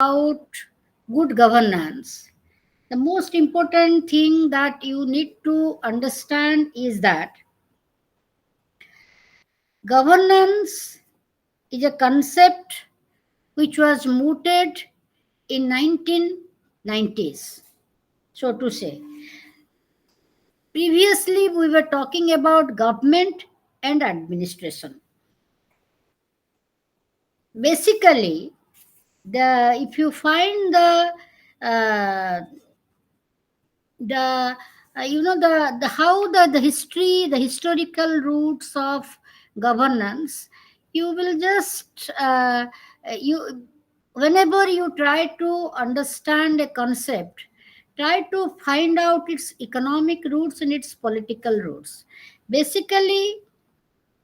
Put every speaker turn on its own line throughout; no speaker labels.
about good governance, the most important thing that you need to understand is that governance is a concept which was mooted in 1990s, so to say. Previously, we were talking about government and administration. Basically, the if you find uh, the the how the history, the historical roots of governance, you will just you whenever you try to understand a concept, try to find out its economic roots and its political roots. Basically,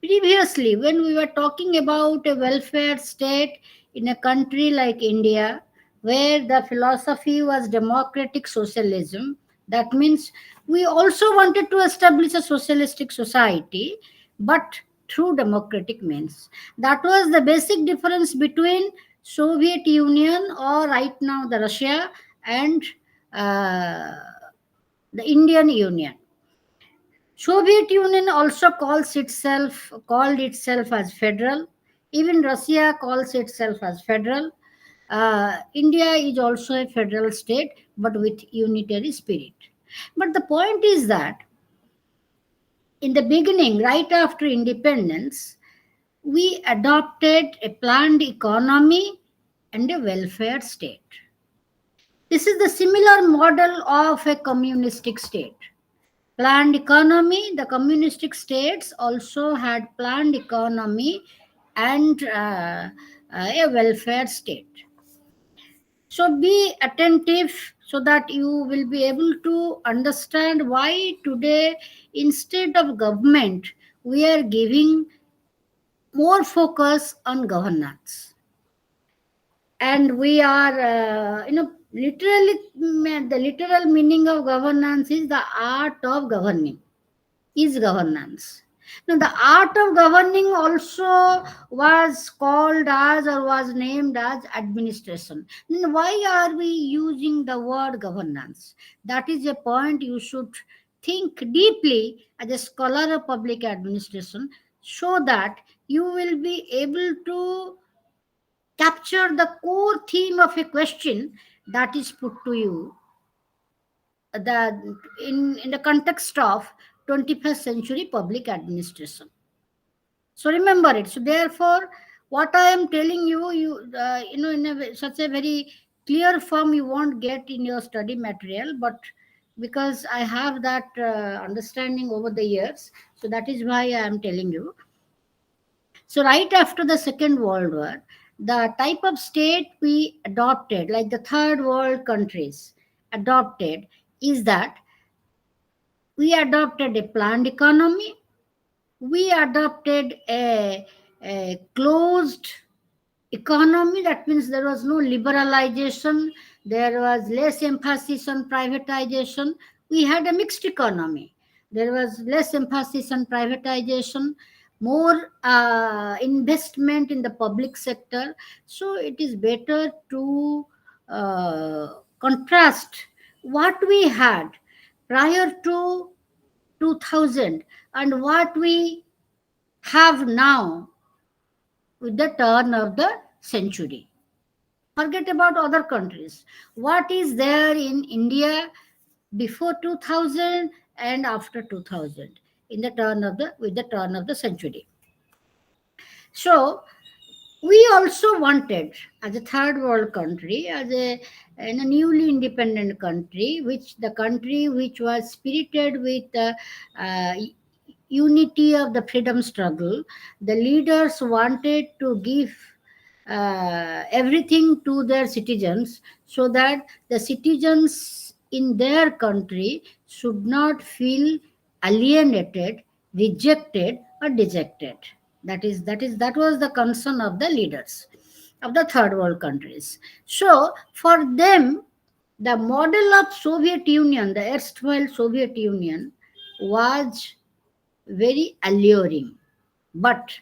previously, when we were talking about a welfare state in a country like India, where the philosophy was democratic socialism, that means we also wanted to establish a socialistic society, but through democratic means. That was the basic difference between Soviet Union, or right now the Russia, and uh, the Indian Union. Soviet Union also called itself as federal. Even Russia calls itself as federal. India is also a federal state, but with unitary spirit. But the point is that in the beginning, right after independence, we adopted a planned economy and a welfare state. This is the similar model of a communistic state. Planned economy, the communistic states also had planned economy and a welfare state. So be attentive so that you will be able to understand why today, instead of government, we are giving more focus on governance. And we are, literally, the literal meaning of governance is the art of governing, is governance. Now, the art of governing also was called as, or was named as, administration. Then why are we using the word governance? That is a point you should think deeply as a scholar of public administration, so that you will be able to capture the core theme of a question that is put to you, in the context of 21st century public administration. So remember it. So therefore, what I am telling you, in such a very clear form, you won't get in your study material, but because I have that understanding over the years, so that is why I am telling you. So right after the Second World War, the type of state we adopted, like the third world countries adopted, is that we adopted a planned economy, we adopted a closed economy. That means there was no liberalization, there was less emphasis on privatization. We had a mixed economy. There was less emphasis on privatization, more investment in the public sector. So it is better to contrast what we had prior to 2000 and what we have now with the turn of the century. Forget about other countries. What is there in India before 2000 and after 2000, in the turn of the with the turn of the century? So we also wanted, as a third world country, as a newly independent country, which the country which was spirited with uh, unity of the freedom struggle, the leaders wanted to give everything to their citizens, so that the citizens in their country should not feel alienated, rejected, or dejected. That was the concern of the leaders of the third world countries. So for them, the model of Soviet Union, the erstwhile Soviet Union, was very alluring, but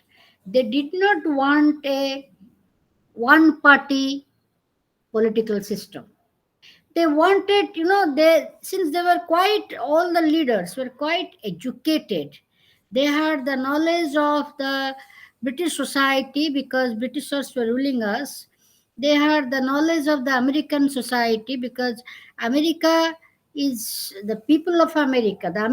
they did not want a one party political system. They wanted, they, since they were quite, all the leaders were quite educated, they had the knowledge of the British society because Britishers were ruling us. They had the knowledge of the American society because America is the people of America, the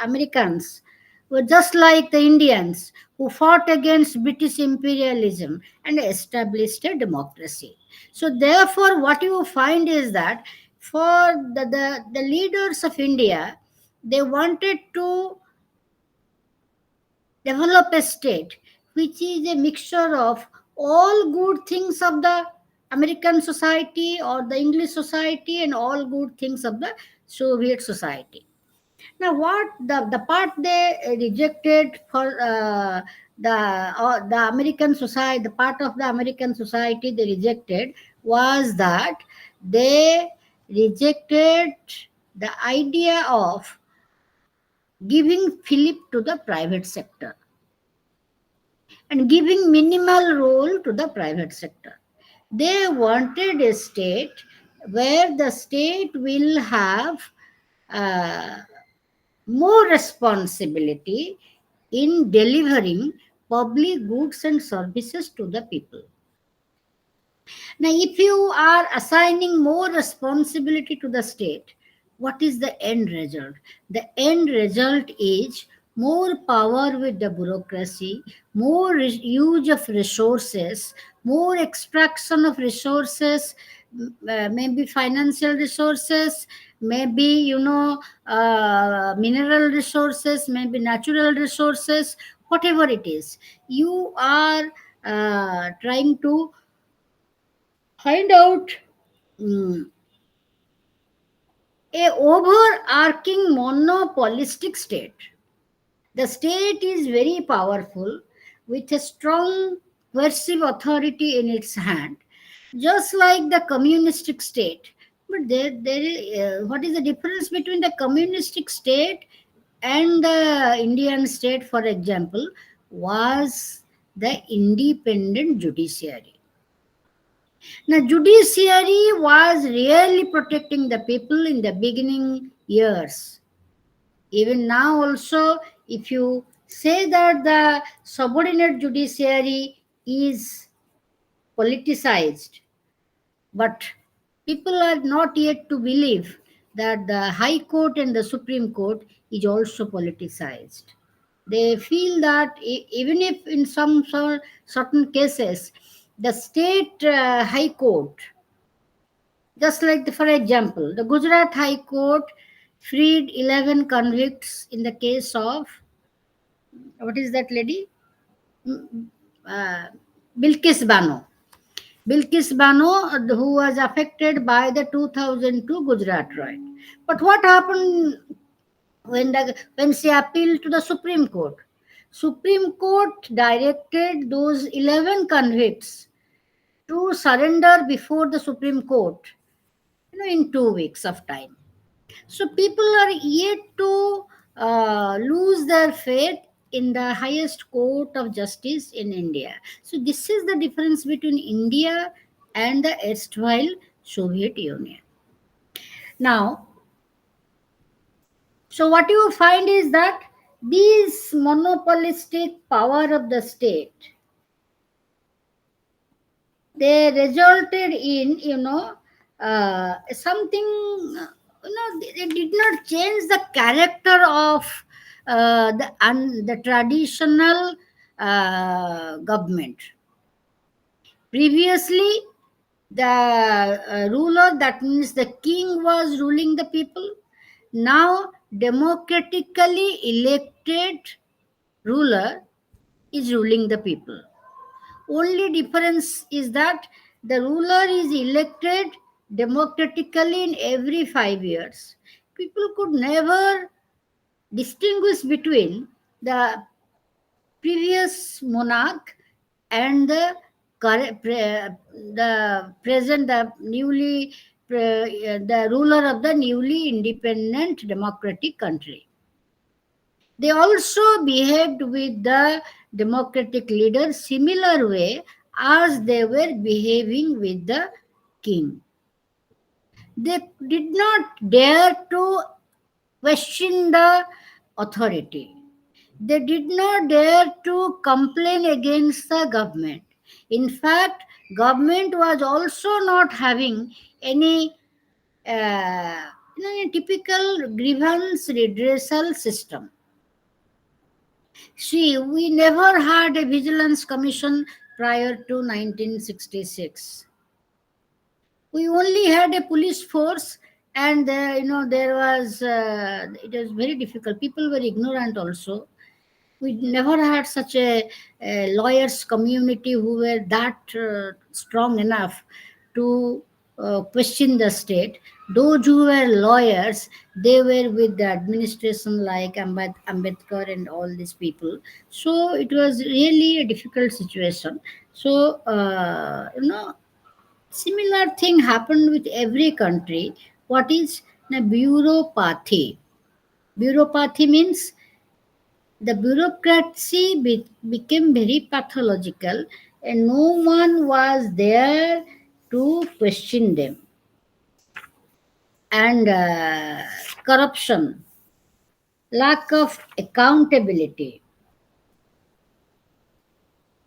Americans were just like the Indians who fought against British imperialism and established a democracy. So, therefore, what you find is that for the leaders of India, they wanted to develop a state which is a mixture of all good things of the American society or the English society and all good things of the Soviet society. Now, what the part they rejected for the American society, the part of the American society they rejected was that they rejected the idea of giving Philip to the private sector and giving minimal role to the private sector. They wanted a state where the state will have uh, more responsibility in delivering public goods and services to the people. Now, if you are assigning more responsibility to the state, what is the end result? The end result is more power with the bureaucracy, more use of resources, more extraction of resources, maybe financial resources, maybe, mineral resources, maybe natural resources, whatever it is. You are trying to find out mm, a overarching monopolistic state. The state is very powerful with a strong coercive authority in its hand, just like the communistic state. But what is the difference between the communistic state and the Indian state, for example, was the independent judiciary. Now, judiciary was really protecting the people in the beginning years. Even now, also, if you say that the subordinate judiciary is politicized, but people are not yet to believe that the High Court and the Supreme Court is also politicized. They feel that even if in some certain cases, the state High Court, just like, for example, the Gujarat High Court freed 11 convicts in the case of, what is that lady? Mm, Uh, Bilkis Bano. Bilkis Bano, who was affected by the 2002 Gujarat riot. But what happened when she appealed to the Supreme Court? Supreme Court directed those 11 convicts to surrender before the Supreme Court, in 2 weeks of time. So people are yet to lose their faith in the highest court of justice in India. So this is the difference between India and the erstwhile Soviet Union. Now, so what you find is that these monopolistic power of the state, they resulted in, something, they did not change the character of the traditional government. Previously, the ruler, that means the king, was ruling the people. Now, democratically elected ruler is ruling the people. Only difference is that the ruler is elected democratically in every 5 years. People could never distinguish between the previous monarch and the present, the ruler of the newly independent democratic country. They also behaved with the democratic leader similar way as they were behaving with the king. They did not dare to question the authority. They did not dare to complain against the government. In fact, government was also not having any a typical grievance redressal system. See, we never had a vigilance commission prior to 1966. We only had a police force, and there was it was very difficult. People were ignorant also. We never had such a lawyers community who were that strong enough to question the state. Those who were lawyers, they were with the administration like Ambedkar and all these people. So it was really a difficult situation. So similar thing happened with every country. What is the bureaucracy? Bureaucracy means the bureaucracy became very pathological, and no one was there to question them. And corruption, lack of accountability,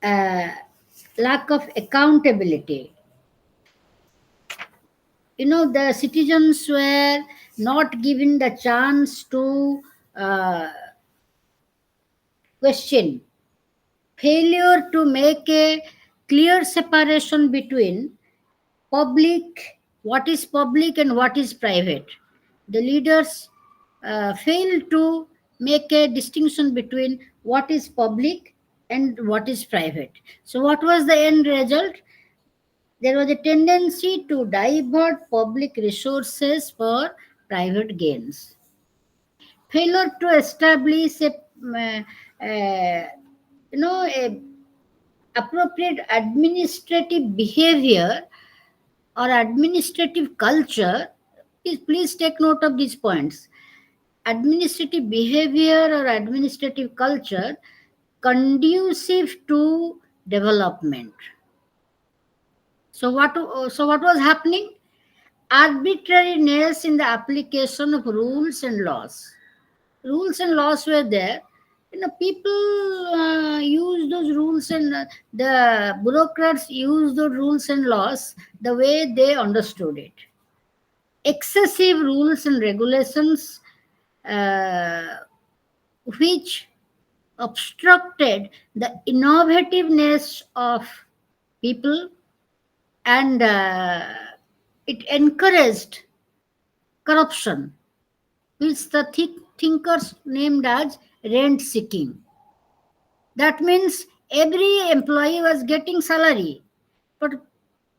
uh, lack of accountability. The citizens were not given the chance to uh, question. Failure to make a clear separation between public, what is public and what is private. The leaders fail to make a distinction between what is public and what is private. So, what was the end result? There was a tendency to divert public resources for private gains. Failure to establish a appropriate administrative behavior or administrative culture. Please take note of these points. Administrative behavior or administrative culture conducive to development. So what was happening? Arbitrariness in the application of rules and laws. Rules and laws were there. People use those rules, and the bureaucrats use the rules and laws the way they understood it. Excessive rules and regulations, uh, which obstructed the innovativeness of people, and it encouraged corruption, which the thinkers named as rent seeking. That means every employee was getting salary, but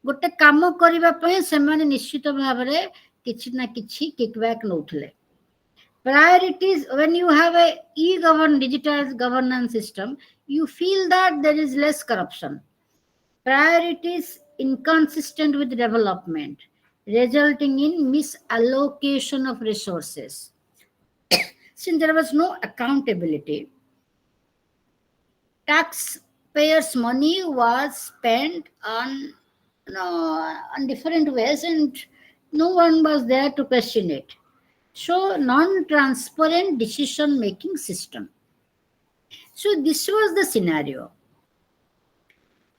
ଗୋଟେ କାମ କରିବା ପାଇଁ ସେମାନେ ନିଶ୍ଚିତ ଭାବରେ କିଛି ନା କିଛି kickback ନଉଥିଲେ. Priorities, when you have a digital governance system, you feel that there is less corruption. Priorities inconsistent with development, resulting in misallocation of resources. Since there was no accountability, taxpayers' money was spent on different ways, and no one was there to question it. So, non-transparent decision-making system. So, this was the scenario.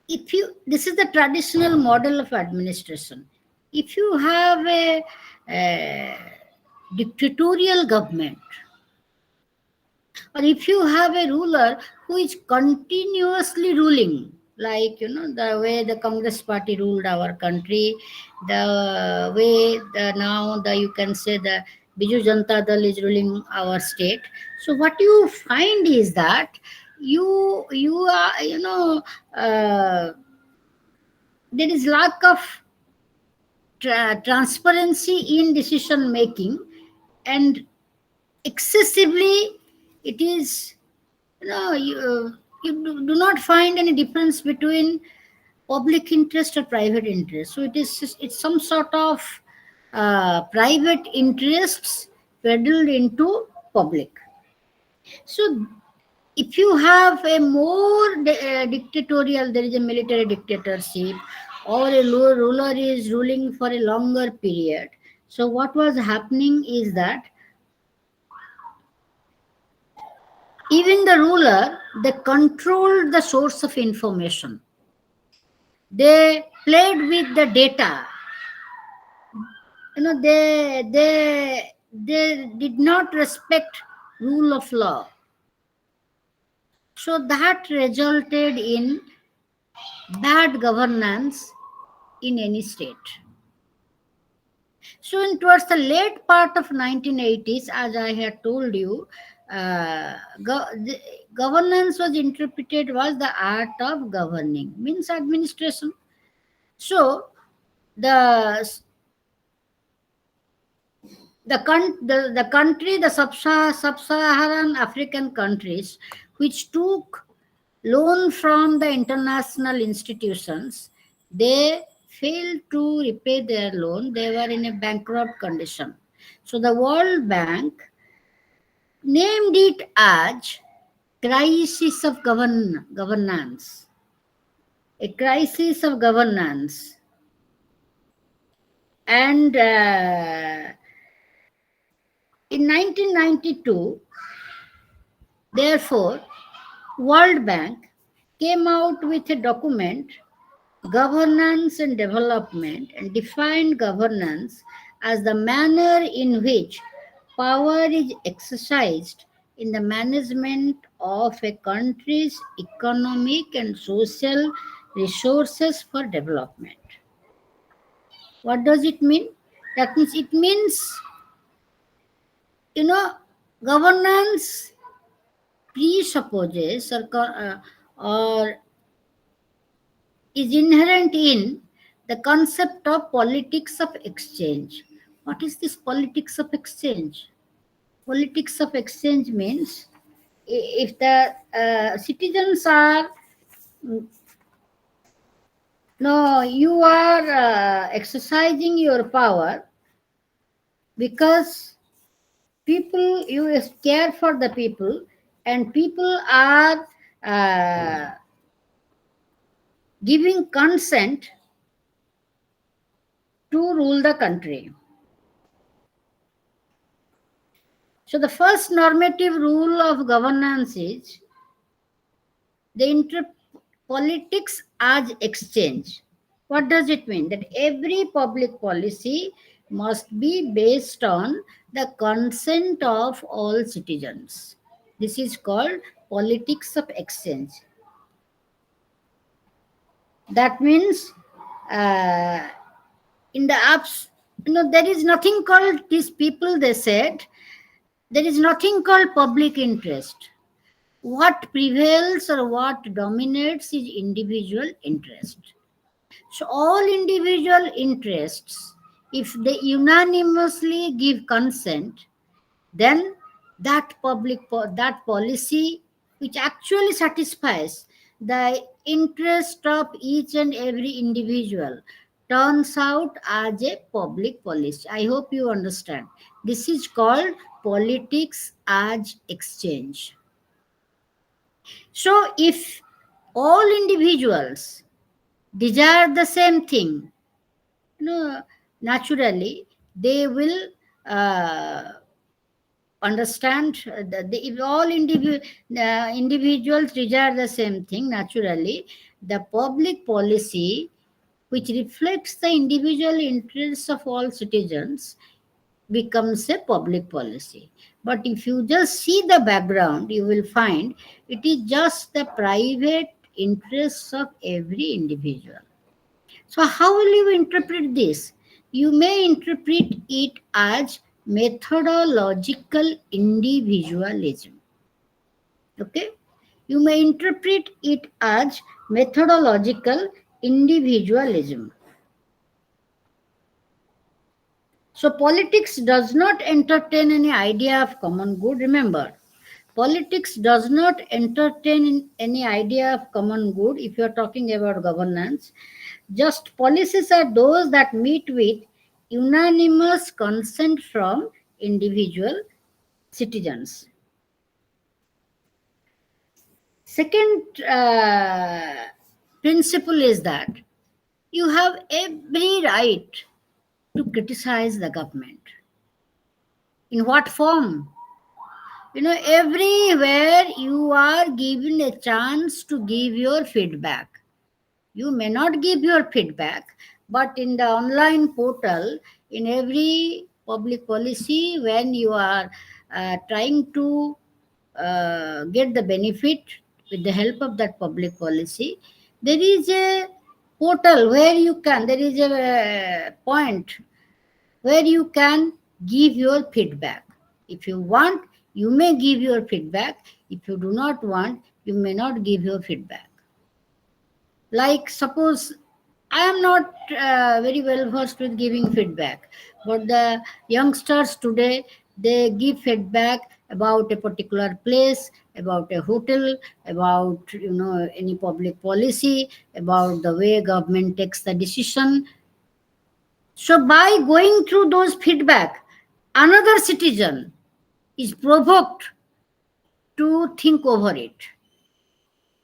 This is the traditional model of administration. If you have a dictatorial government, or if you have a ruler who is continuously ruling, like the way the Congress party ruled our country, the way now you can say the Biju Janata Dal is ruling our state. So what you find is that you are there is lack of transparency in decision making, and excessively it is you do not find any difference between public interest or private interest. So it's some sort of private interests peddled into public. So if you have a more dictatorial, there is a military dictatorship, or a ruler is ruling for a longer period. So what was happening is that even the ruler, they controlled the source of information. They played with the data. They did not respect rule of law. So that resulted in bad governance in any state. So in towards the late part of 1980s, as I had told you, the governance was interpreted was the art of governing, means administration. So the the country, the sub-Saharan African countries, which took loan from the international institutions, they failed to repay their loan. They were in a bankrupt condition. So the World Bank named it as crisis of governance, a crisis of governance. And in 1992, therefore, World Bank came out with a document, Governance and Development, and defined governance as the manner in which power is exercised in the management of a country's economic and social resources for development. What does it mean? That means it means, you know, governance presupposes or is inherent in the concept of politics of exchange. What is this politics of exchange? Politics of exchange means if the citizens are, no, you are exercising your power because people, you care for the people, and people are giving consent to rule the country. So the first normative rule of governance is the politics as exchange. What does it mean? That every public policy must be based on the consent of all citizens. This is called politics of exchange. That means uh, in the apps, there is nothing called these people, they said, there is nothing called public interest. What prevails or what dominates is individual interest. So all individual interests, if they unanimously give consent, then that policy which actually satisfies the interest of each and every individual turns out as a public policy. I hope you understand. This is called politics as exchange. So if all individuals desire the same thing, naturally they will uh, understand that if all individuals desire the same thing, naturally the public policy which reflects the individual interests of all citizens becomes a public policy. But if you just see the background, you will find it is just the private interests of every individual. So, how will you interpret this? You may interpret it as methodological individualism. Okay? You may interpret it as methodological individualism. So, politics does not entertain any idea of common good. Remember, politics does not entertain any idea of common good if you are talking about governance. Just policies are those that meet with unanimous consent from individual citizens. Second principle is that You have every right to criticize the government. In what form? Everywhere you are given a chance to give your feedback. You may not give your feedback, but in the online portal, in every public policy, when you are trying to get the benefit with the help of that public policy, there is a portal where there is a point where you can give your feedback. If you want, you may give your feedback. If you do not want, you may not give your feedback. Like, suppose I am not very well versed with giving feedback, but the youngsters today, they give feedback about a particular place, about a hotel, about any public policy, about the way government takes the decision. So by going through those feedback, another citizen is provoked to think over it.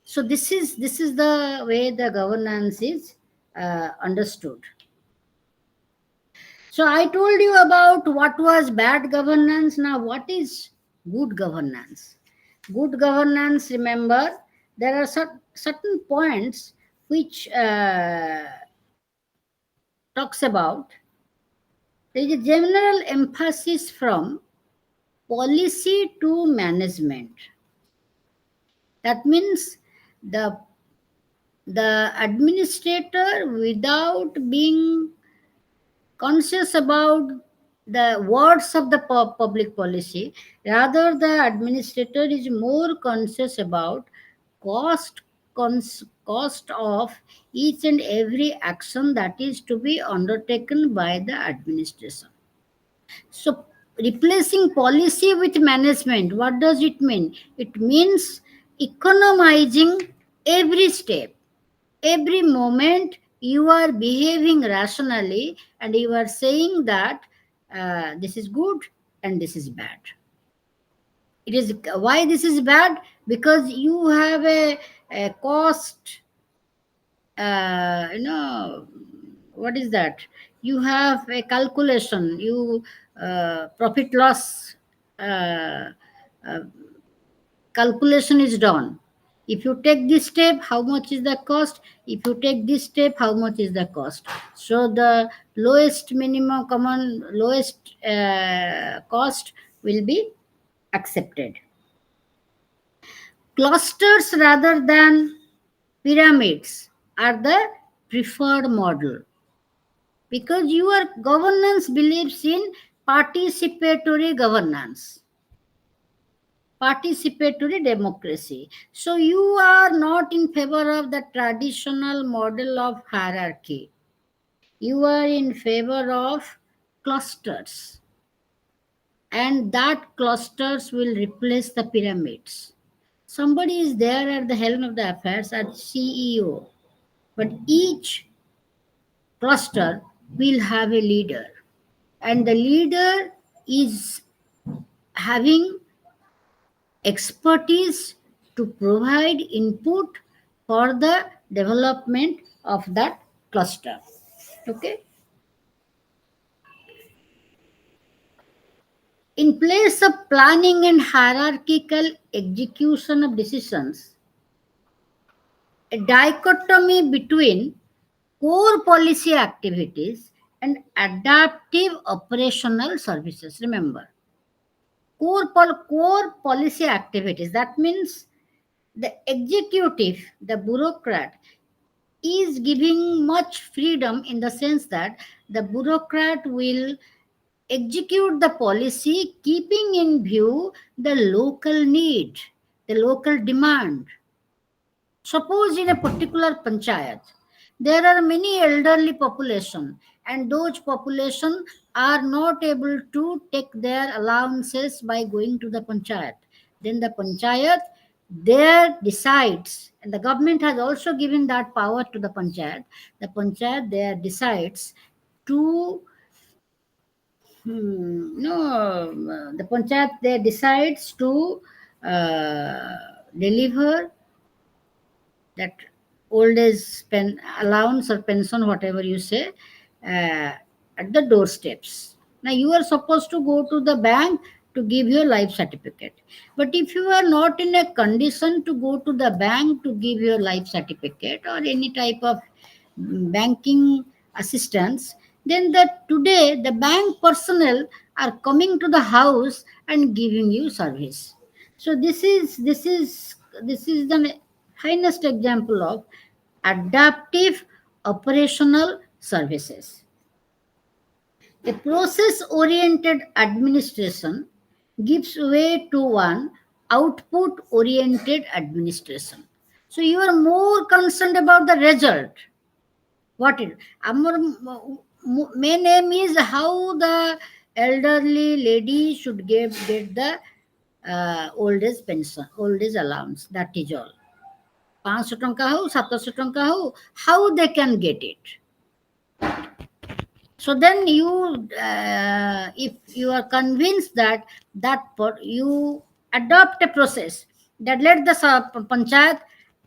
So this is the way the governance is understood. So I told you about what was bad governance. Now what is good governance? Good governance, remember, there are certain points which talks about. There is a general emphasis from policy to management. That means the the administrator, without being conscious about the words of the public policy, rather the administrator is more conscious about cost cost of each and every action that is to be undertaken by the administration. So replacing policy with management, what does it mean? It means economizing every step, every moment you are behaving rationally, and you are saying that this is good and this is bad. It is why this is bad, because you have a cost, what is that, you have a calculation, you profit loss uh, uh, calculation is done. If you take this step, how much is the cost? If you take this step, how much is the cost? So the lowest minimum common lowest cost will be accepted. Clusters rather than pyramids are the preferred model, because your governance believes in participatory governance, participatory democracy. So you are not in favor of the traditional model of hierarchy. You are in favor of clusters, and that clusters will replace the pyramids. Somebody is there at the helm of the affairs as CEO, but each cluster will have a leader, and the leader is having expertise to provide input for the development of that cluster. Okay. In place of planning and hierarchical execution of decisions, a dichotomy between core policy activities and adaptive operational services. Remember, core policy activities, that means the executive, the bureaucrat, is giving much freedom, in the sense that the bureaucrat will execute the policy keeping in view the local need, the local demand. Suppose in a particular panchayat, there are many elderly population, and those population are not able to take their allowances by going to the panchayat. Then the panchayat there decides, and the government has also given that power to the panchayat. The panchayat there decides to no, the panchayat there decides to deliver that old age allowance or pension, whatever you say, uh, at the doorsteps. Now you are supposed to go to the bank to give your life certificate. But if you are not in a condition to go to the bank to give your life certificate or any type of banking assistance, then today the bank personnel are coming to the house and giving you service. So this is the finest example of adaptive operational services. A process oriented administration gives way to one output oriented administration. So you are more concerned about the result. What it? Our main aim is how the elderly lady should get the old age pension, old age allowance. That is all. 500 ଟଙ୍କା ହଉ 700 ଟଙ୍କା ହଉ, how they can get it. So then if you are convinced that you adopt a process that let the panchayat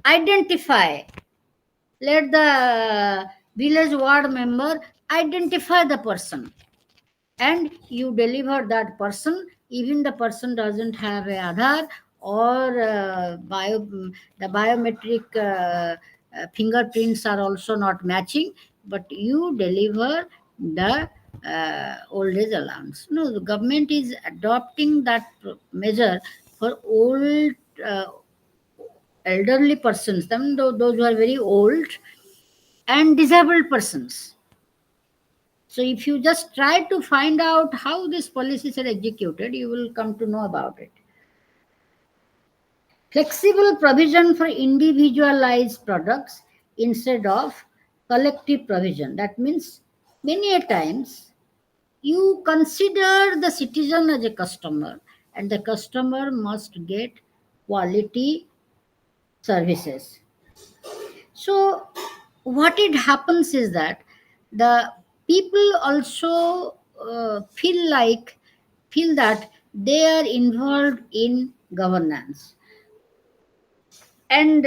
identify, let the village ward member identify the person, and you deliver that person, even the person doesn't have a Aadhaar or the biometric fingerprints are also not matching, but you deliver the old age allowance. No, the government is adopting that measure for old uh, elderly persons, those who are very old, and disabled persons. So if you just try to find out how these policies are executed, you will come to know about it. Flexible provision for individualized products instead of collective provision. That means many a times you consider the citizen as a customer, and the customer must get quality services. So what it happens is that the people also feel that they are involved in governance, and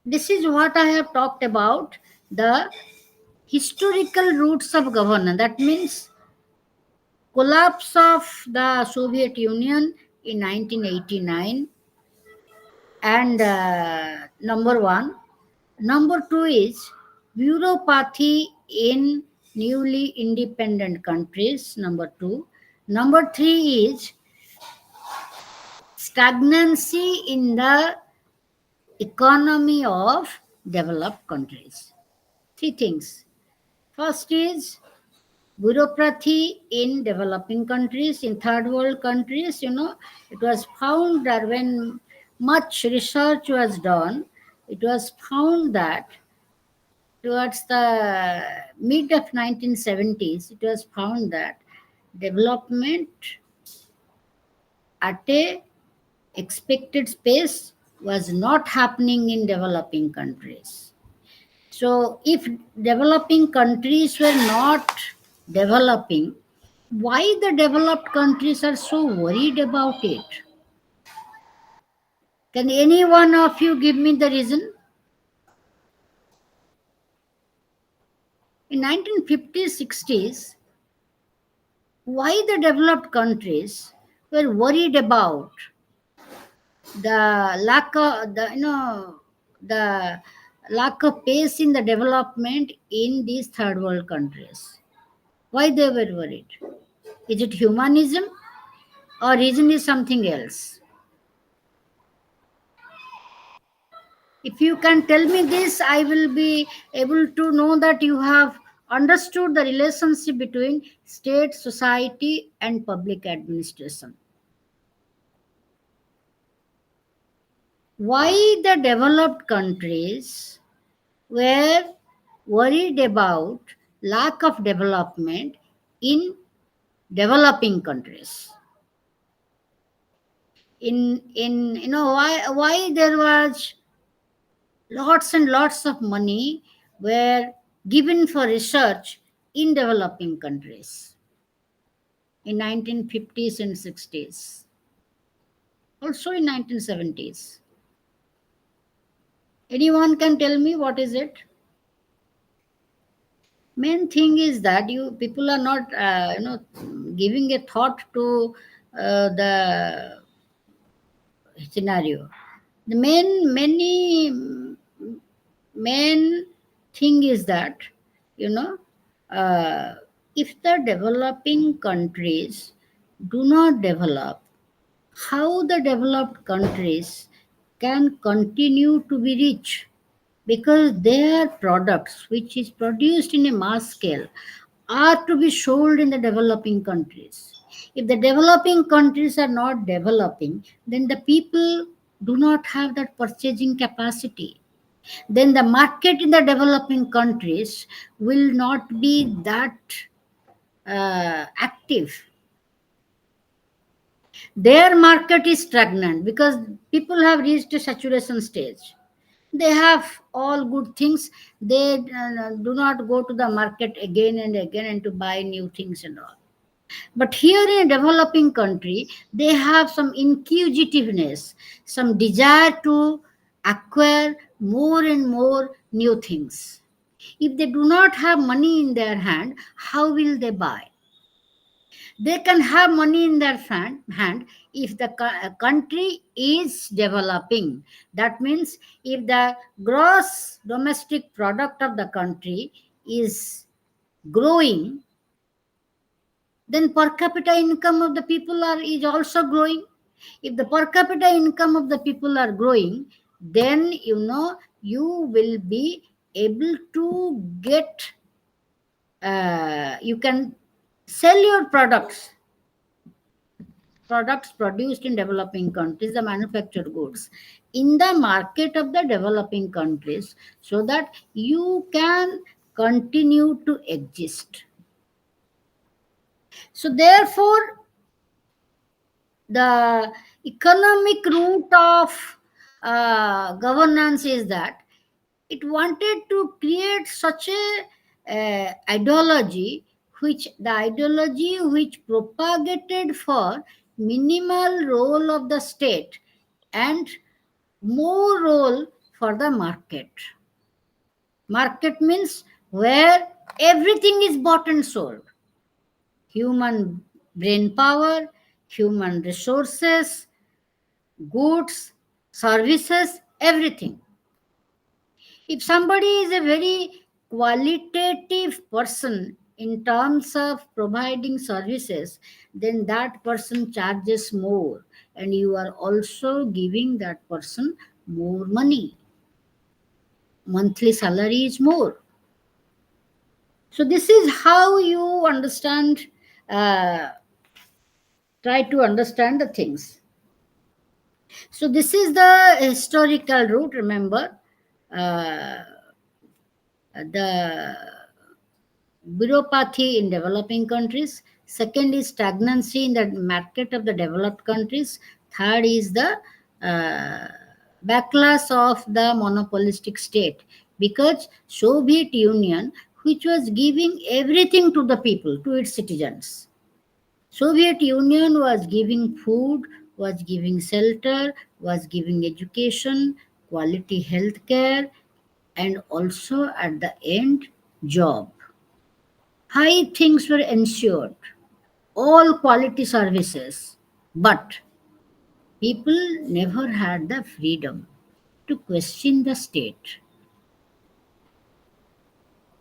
this is what I have talked about, the historical roots of governance. That means collapse of the Soviet Union in 1989, and number one. Number two is bureaucracy in newly independent countries. Number two. Number three is stagnancy in the economy of developed countries. Three things. First is bureaucracy in developing countries, in third world countries. It was found that when much research was done, it was found that towards the mid of 1970s, it was found that development at a expected pace was not happening in developing countries. So if developing countries were not developing, why the developed countries are so worried about it? Can any one of you give me the reason? In 1950s, 60s, why the developed countries were worried about the lack of the lack of pace in the development in these third world countries? Why they were worried? Is it humanism, or reason is something else? If you can tell me this, I will be able to know that you have understood the relationship between state, society, and public administration. Why the developed countries were worried about lack of development in developing countries? In why there was lots and lots of money were given for research in developing countries in 1950s and 60s, also in 1970s. Anyone can tell me what is it? Main thing is that you people are not giving a thought to the scenario. The main thing is that, you know, uh, if the developing countries do not develop, how the developed countries can continue to be rich, because their products which is produced in a mass scale are to be sold in the developing countries. If the developing countries are not developing, then the people do not have that purchasing capacity. Then the market in the developing countries will not be that active. Their market is stagnant because people have reached a saturation stage. They have all good things. They do not go to the market again and again and to buy new things and all. But here in a developing country, they have some inquisitiveness, some desire to acquire more and more new things. If they do not have money in their hand, how will they buy? They can have money in their hand if the country is developing. That means if the gross domestic product of the country is growing, then per capita income of the people are is also growing. If the per capita income of the people are growing, then you will be able to get you can sell your products produced in developing countries, the manufactured goods, in the market of the developing countries, so that you can continue to exist. So therefore, the economic root of governance is that it wanted to create such a ideology, which the ideology which propagated for minimal role of the state and more role for the market. Market means where everything is bought and sold: human brain power, human resources, goods, services, everything. If somebody is a very qualitative person in terms of providing services, then that person charges more, and you are also giving that person more money. Monthly salary is more. So, this is how you understand, uh, try to understand the things. So, this is the historical route. Remember, uh, the bureaucracy in developing countries. Second is stagnancy in the market of the developed countries. Third is the uh, backlash of the monopolistic state, because Soviet Union, which was giving everything to the people, to its citizens. Soviet Union was giving food, was giving shelter, was giving education, quality health care, and also at the end, job. High things were ensured, all quality services, but people never had the freedom to question the state.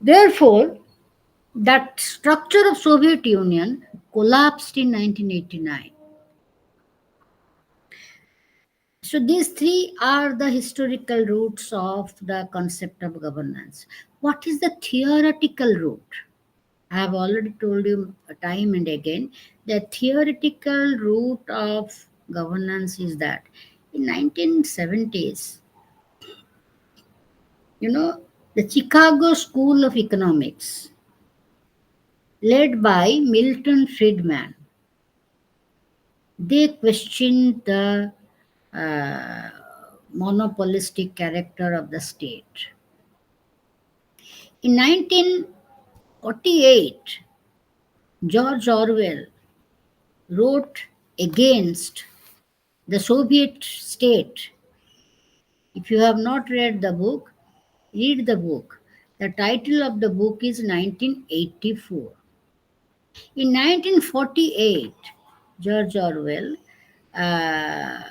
Therefore, that structure of Soviet Union collapsed in 1989. So these three are the historical roots of the concept of governance. What is the theoretical root? I have already told you time and again, the theoretical root of governance is that in 1970s, the Chicago School of Economics, led by Milton Friedman, they questioned the uh, monopolistic character of the state. In 1948, George Orwell wrote against the Soviet state If you have not read the book, read the book. The title of the book is 1984. In 1948, George Orwell uh,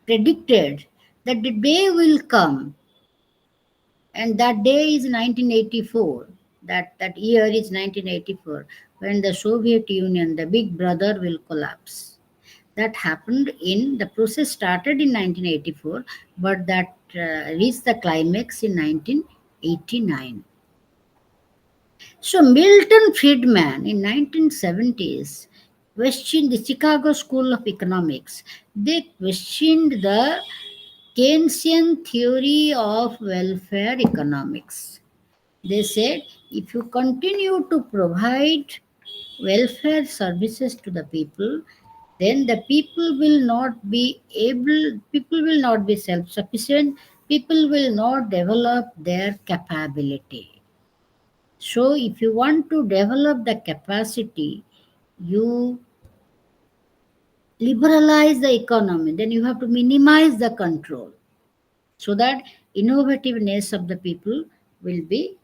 predicted that the day will come, and that day is 1984. That year is 1984, when the Soviet Union, the big brother, will collapse. That happened in the process started in 1984, but that reached the climax in 1989. So Milton Friedman in 1970s questioned the Chicago School of Economics. They questioned the Keynesian theory of welfare economics. They said if you continue to provide welfare services to the people, then the people will not be self sufficient, people will not develop their capability. So, if you want to develop the capacity, you liberalize the economy, then you have to minimize the control so that innovativeness of the people will be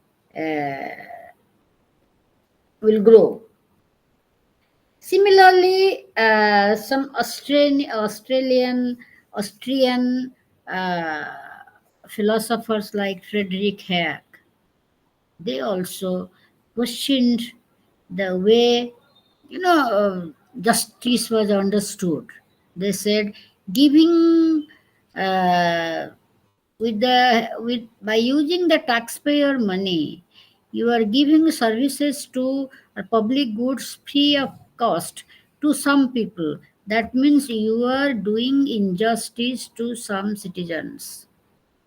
will grow. Similarly, some Austrian uh, philosophers like Friedrich Hayek, they also questioned the way justice was understood. They said giving uh, with by using the taxpayer money, you are giving services to public goods free of cost to some people. That means you are doing injustice to some citizens.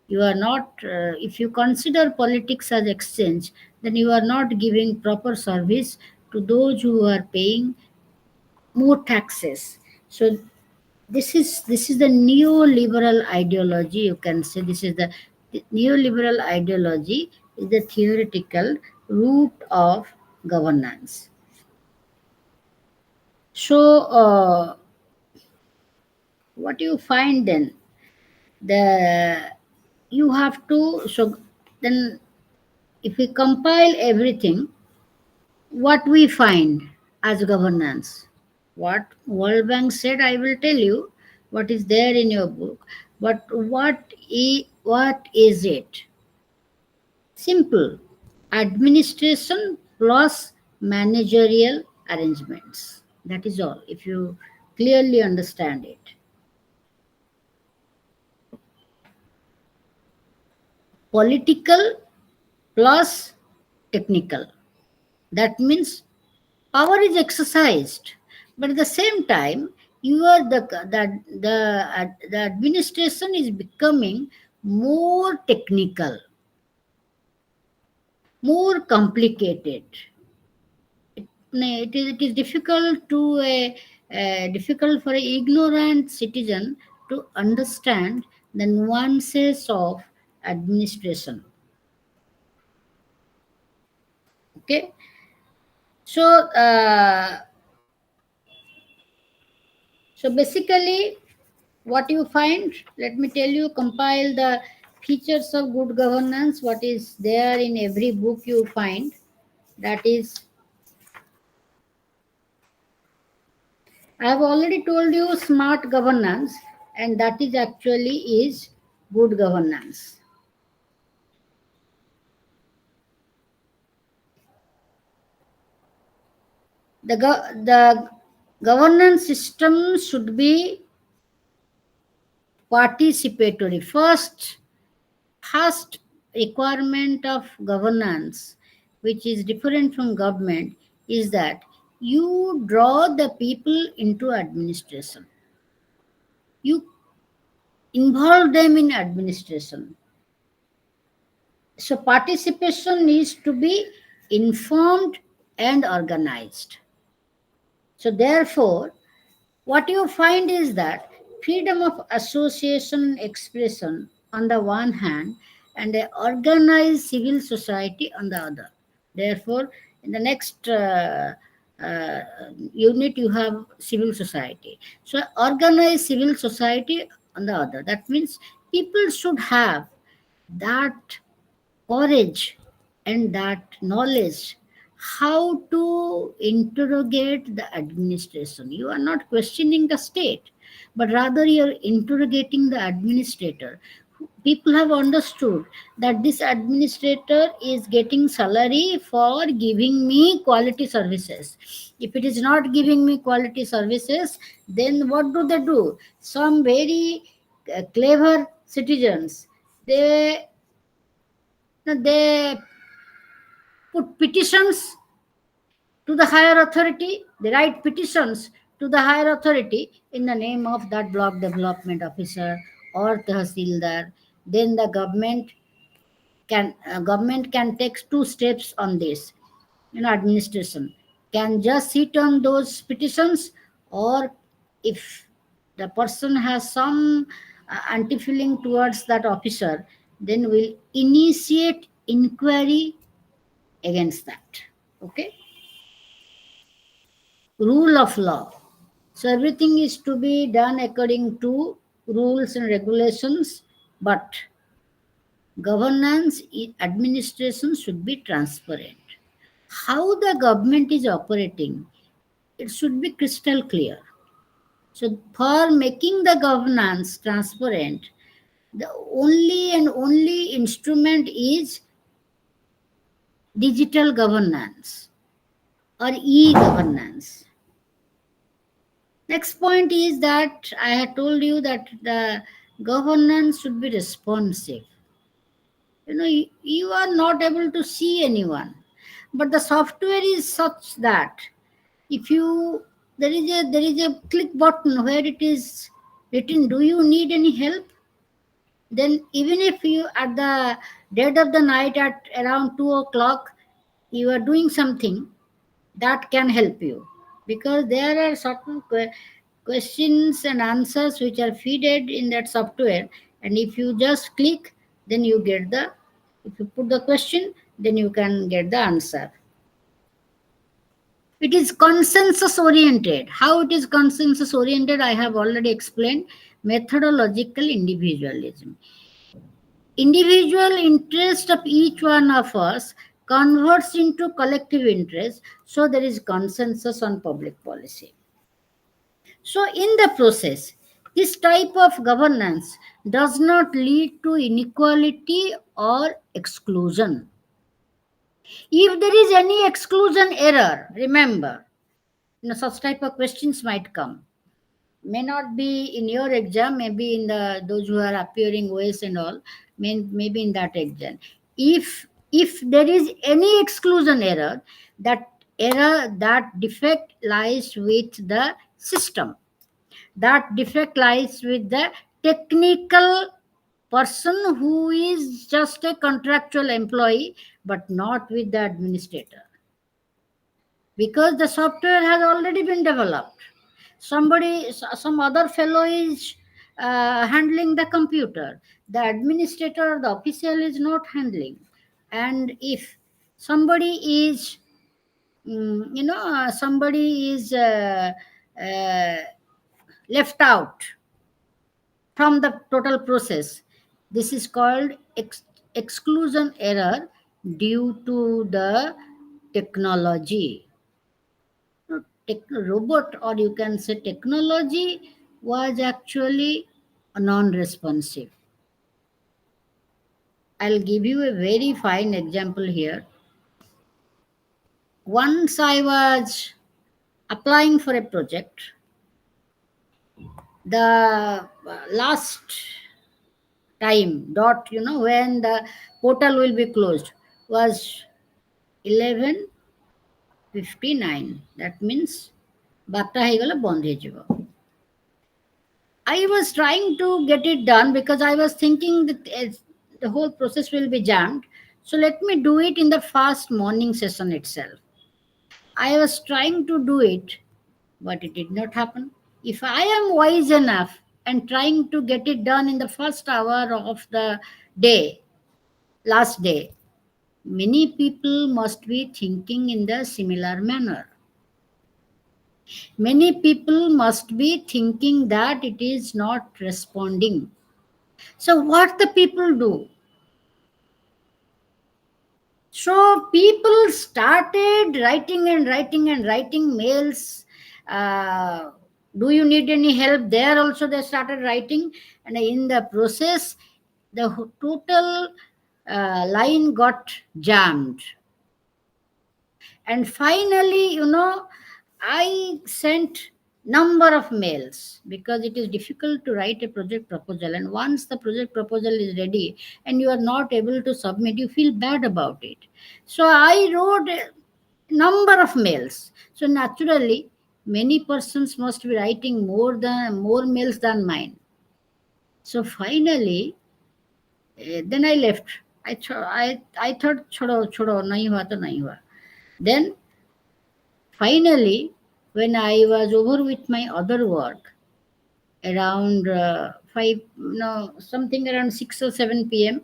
You are not if you consider politics as exchange, then you are not giving proper service to those who are paying more taxes. So this is the neoliberal ideology. You can say this is the neoliberal ideology is the theoretical root of governance. So what you find then, the you have to, so then if we compile everything, what we find as governance, what World Bank said, I will tell you what is there in your book. But what is it? Simple: administration plus managerial arrangements. That is all. If you clearly understand it, political plus technical. That means power is exercised, but at the same time you are the administration is becoming more technical, more complicated. It is difficult to difficult for an ignorant citizen to understand the nuances of administration. Okay, so basically, what you find, let me tell you, compile the features of good governance, what is there in every book you find. That is, I have already told you smart governance, and that is actually is good governance. The governance system should be participatory. First requirement of governance, which is different from government, is that you draw the people into administration. You involve them in administration. So participation needs to be informed and organized. So therefore, what you find is that freedom of association expression on the one hand and a organized civil society on the other. Therefore, in the next uh, unit you have civil society. So organized civil society on the other. That means people should have that courage and that knowledge how to interrogate the administration. You are not questioning the state, but rather you are interrogating the administrator. People have understood that this administrator is getting salary for giving me quality services. If it is not giving me quality services, then what do? Some very clever citizens, they put petitions to the higher authority, they write petitions to the higher authority in the name of that block development officer or tahsildar. Then the government can take two steps on this. Administration can just sit on those petitions, or if the person has some anti-feeling towards that officer, then will initiate inquiry against that. Okay. Rule of law. So everything is to be done according to rules and regulations, but governance, administration should be transparent. How the government is operating, it should be crystal clear. So for making the governance transparent, the only and only instrument is digital governance or e-governance. Next point is that I had told you that the governance should be responsive. You are not able to see anyone, but the software is such that if you there is a click button where it is written, do you need any help? Then even if you at the dead of the night at around 2 o'clock you are doing something, that can help you, because there are certain questions and answers which are feeded in that software, and if you just click, then you get the, if you put the question, then you can get the answer. It is consensus oriented. How it is consensus oriented, I have already explained. Methodological individualism. Individual interest of each one of us converts into collective interest, so there is consensus on public policy. So in the process, this type of governance does not lead to inequality or exclusion. If there is any exclusion error, remember, such type of questions might come. May not be in your exam, maybe in the those who are appearing OS and all, maybe in that exam. If there is any exclusion error, that defect lies with the system. That defect lies with the technical person who is just a contractual employee, but not with the administrator, because the software has already been developed. Some other fellow is handling the computer, the administrator, the official is not handling. And if somebody is somebody is uh, left out from the total process, this is called exclusion error due to the technology. Robot, or you can say technology, was actually non-responsive. I'll give you a very fine example here. Once I was applying for a project, the last time dot, when the portal will be closed, was 11:59. That means ବାରଟା ହେଇଗଲେ ବନ୍ଦ ହେଇଯିବ. I was trying to get it done because I was thinking that the whole process will be jammed. So let me do it in the first morning session itself. I was trying to do it, but it did not happen. If I am wise enough and trying to get it done in the first hour of the day, last day, many people must be thinking in the similar manner. Many people must be thinking that it is not responding. So what the people do? So people started writing and writing and writing mails. Uh, do you need any help? There also they started writing, and in the process, the total line got jammed. And finally, I sent number of mails because it is difficult to write a project proposal, and once the project proposal is ready and you are not able to submit, you feel bad about it. So I wrote a number of mails. So naturally, many persons must be writing more mails than mine. So finally, then I left. I thought chodo chodo nahi hua to nahi hua. Then finally, when I was over with my other work, around 5, no, something around 6 or 7 p.m.,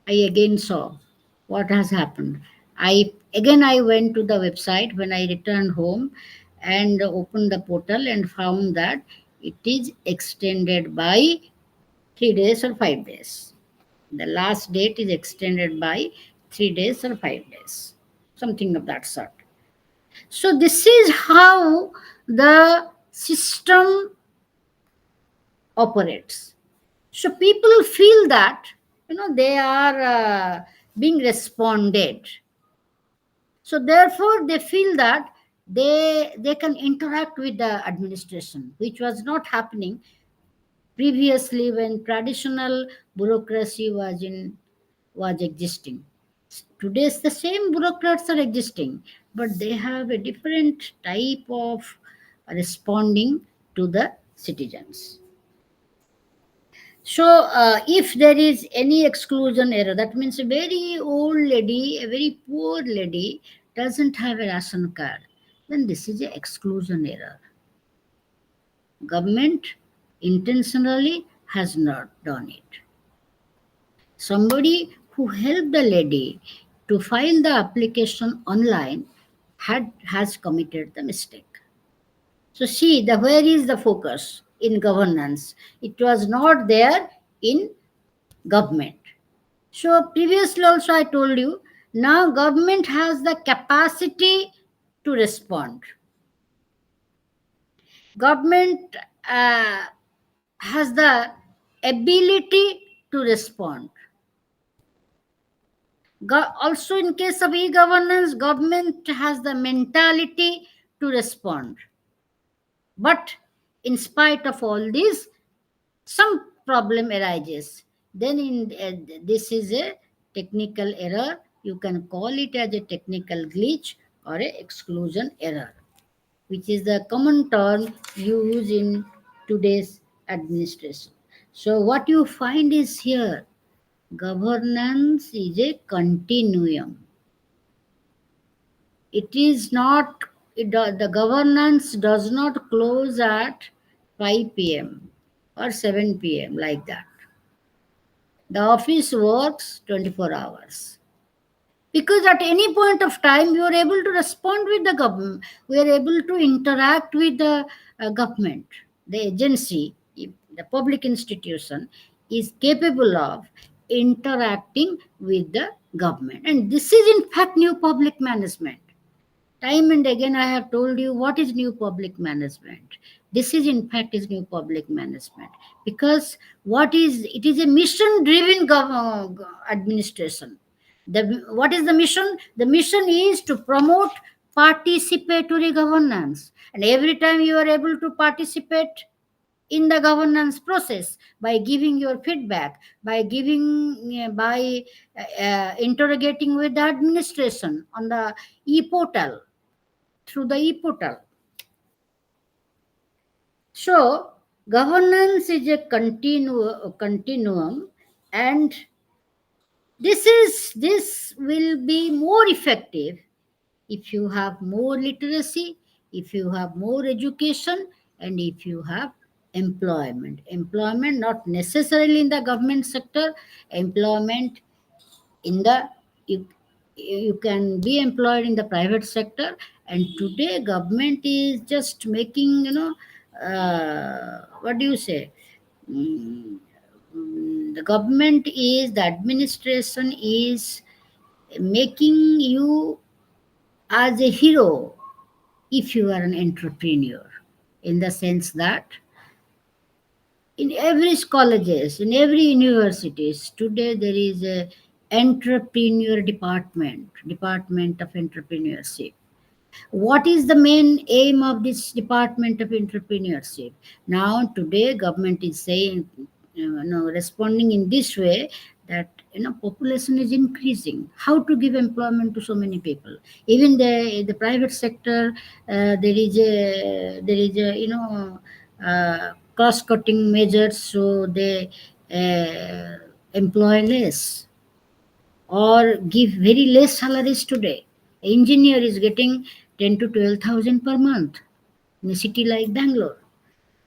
I again saw what has happened. I went to the website when I returned home and opened the portal and found that it is extended by 3 days or 5 days. The last date is extended by 3 days or 5 days, something of that sort. So this is how the system operates. So people feel that they are being responded. So therefore they feel that they can interact with the administration, which was not happening previously when traditional bureaucracy was existing. Today's the same bureaucrats are existing, but they have a different type of responding to the citizens. So, if there is any exclusion error, that means a very old lady, a very poor lady doesn't have a ration card, then this is a exclusion error. Government intentionally has not done it. Somebody who helped the lady to file the application online has committed the mistake. So see the where is the focus in governance? It was not there in government. So previously also I told you, now government has the capacity to respond. Government has the ability to respond. Also, in case of e-governance, government has the mentality to respond. But in spite of all this, some problem arises. Then this is a technical error. You can call it as a technical glitch or a exclusion error, which is the common term used in today's administration. So what you find is here, governance is a continuum. It is not, the governance does not close at 5 p.m. or 7 p.m. like that. The office works 24 hours. Because at any point of time, you are able to respond with the government. We are able to interact with the government. The agency, the public institution, is capable of interacting with the government. And this is, in fact, new public management. Time and again, I have told you what is new public management. This is, in fact, is new public management because it is a mission-driven administration. What is the mission? The mission is to promote participatory governance, and every time you are able to participate in the governance process by giving your feedback, by interrogating with the administration on the e-portal, through the e-portal. So, governance is a continuum, and this will be more effective if you have more literacy, if you have more education, and if you have employment. Employment not necessarily in the government sector, employment in the you, you can be employed in the private sector, and today government is just making what do you say, Mm, the government is, the administration is making you as a hero if you are an entrepreneur, in the sense that in every colleges, in every universities today there is a entrepreneur department of entrepreneurship. What is the main aim of this department of entrepreneurship? Now today government is saying, responding in this way, that population is increasing, how to give employment to so many people. Even the private sector, there is a cross cutting measures, so they employ less or give very less salaries today. Engineer is getting 10 to 12,000 per month in a city like Bangalore.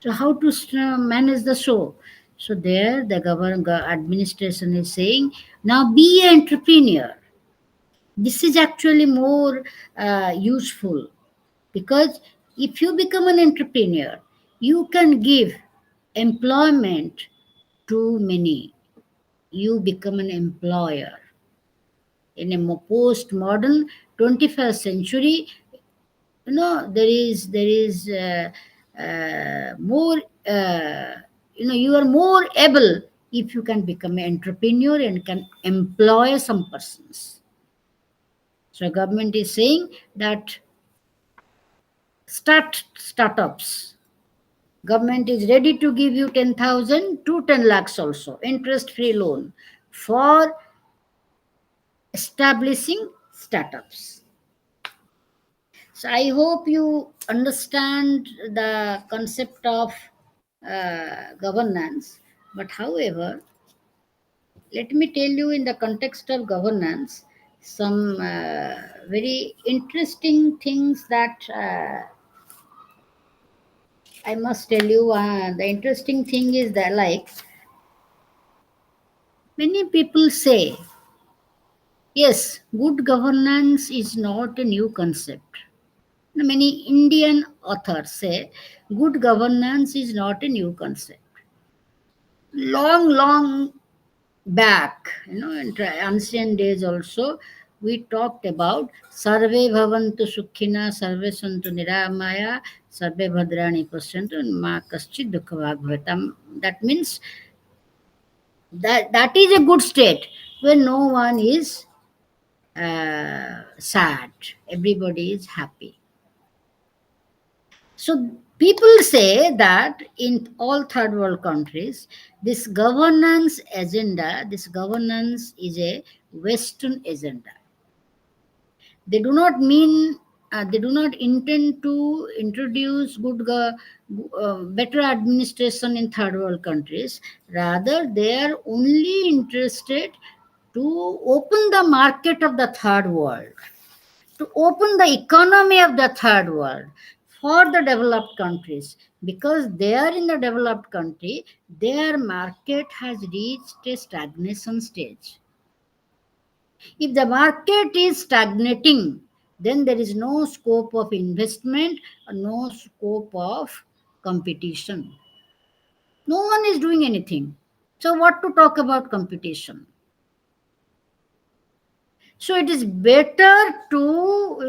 So how to manage the show? So there the government administration is saying, now be an entrepreneur. This is actually more useful, because if you become an entrepreneur, you can give employment to many. You become an employer in a post-modern 21st century. There is more, you are more able if you can become an entrepreneur and can employ some persons. So government is saying that startups. Government is ready to give you 10,000 to 10 lakhs also interest free loan for establishing startups. So I hope you understand the concept of governance. But however, let me tell you in the context of governance some very interesting things that I must tell you. The interesting thing is that, like, many people say, yes, good governance is not a new concept. Many Indian authors say good governance is not a new concept. Long, long back, in ancient days also, we talked about Sarve Bhavantu Sukhina, Sarve Santu Niramaya, Sarve Bhadrani Pasyantu, and Ma Kaschid Dukkhavag Bhavetam. That means that is a good state where no one is sad, everybody is happy. So people say that in all third world countries, this governance is a Western agenda. They do not mean, they do not intend to introduce better administration in third world countries. Rather, they are only interested to open the market of the third world, to open the economy of the third world for the developed countries, because they are in the developed country, their market has reached a stagnation stage. If the market is stagnating, then there is no scope of investment, no scope of competition. No one is doing anything. So what to talk about competition? So it is better to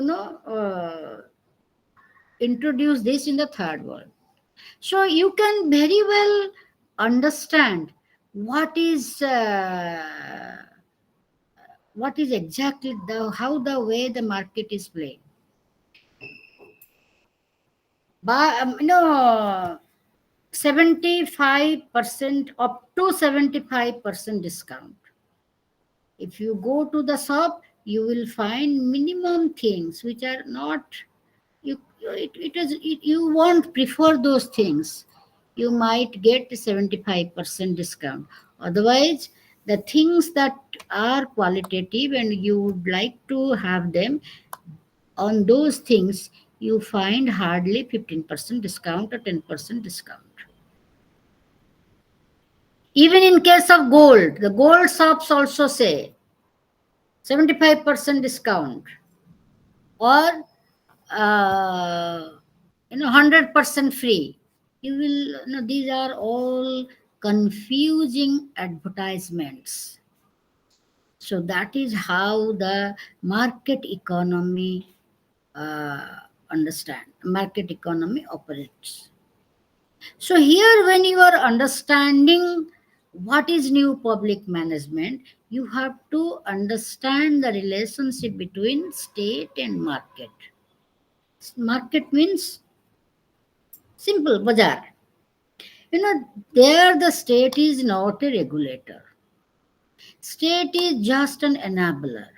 introduce this in the third world. So you can very well understand what is exactly how the way the market is playing. But 75% up to 75% discount. If you go to the shop, you will find minimum things which are not, you won't prefer those things. You might get 75% discount. Otherwise, the things that are qualitative and you would like to have them, on those things you find hardly 15% discount or 10% discount. Even in case of gold, the gold shops also say 75% discount, or 100% free. You will, these are all confusing advertisements. So that is how the market economy market economy operates. So here, when you are understanding what is new public management, you have to understand the relationship between state and market. Market means simple bazaar. There the state is not a regulator. State is just an enabler.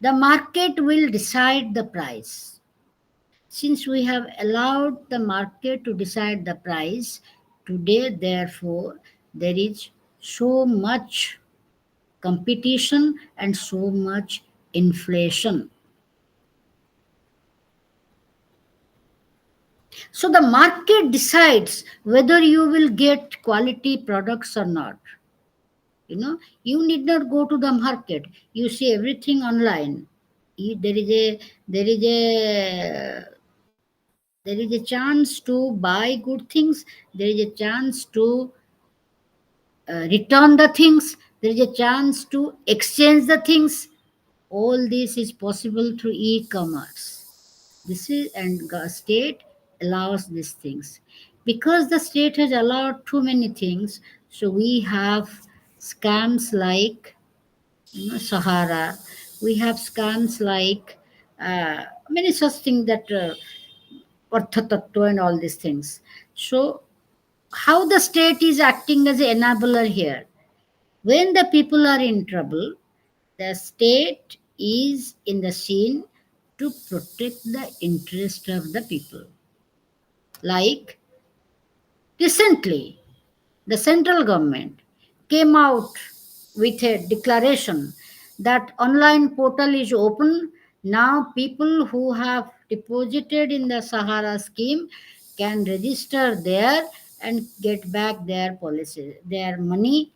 The market will decide the price. Since we have allowed the market to decide the price, today, therefore, there is so much competition and so much inflation. So the market decides whether you will get quality products or not. You need not go to the market. You see everything online. There is a there is a there is a chance to buy good things. There is a chance to return the things. There is a chance to exchange the things. All this is possible through e-commerce. This is and state allows these things. Because the state has allowed too many things, so we have scams like Sahara. We have scams like many such things that Artha Tattva and all these things. So how the state is acting as an enabler here? When the people are in trouble, the state is in the scene to protect the interest of the people. Like recently, the central government came out with a declaration that online portal is open. Now people who have deposited in the Sahara scheme can register there and get back their policy, their money,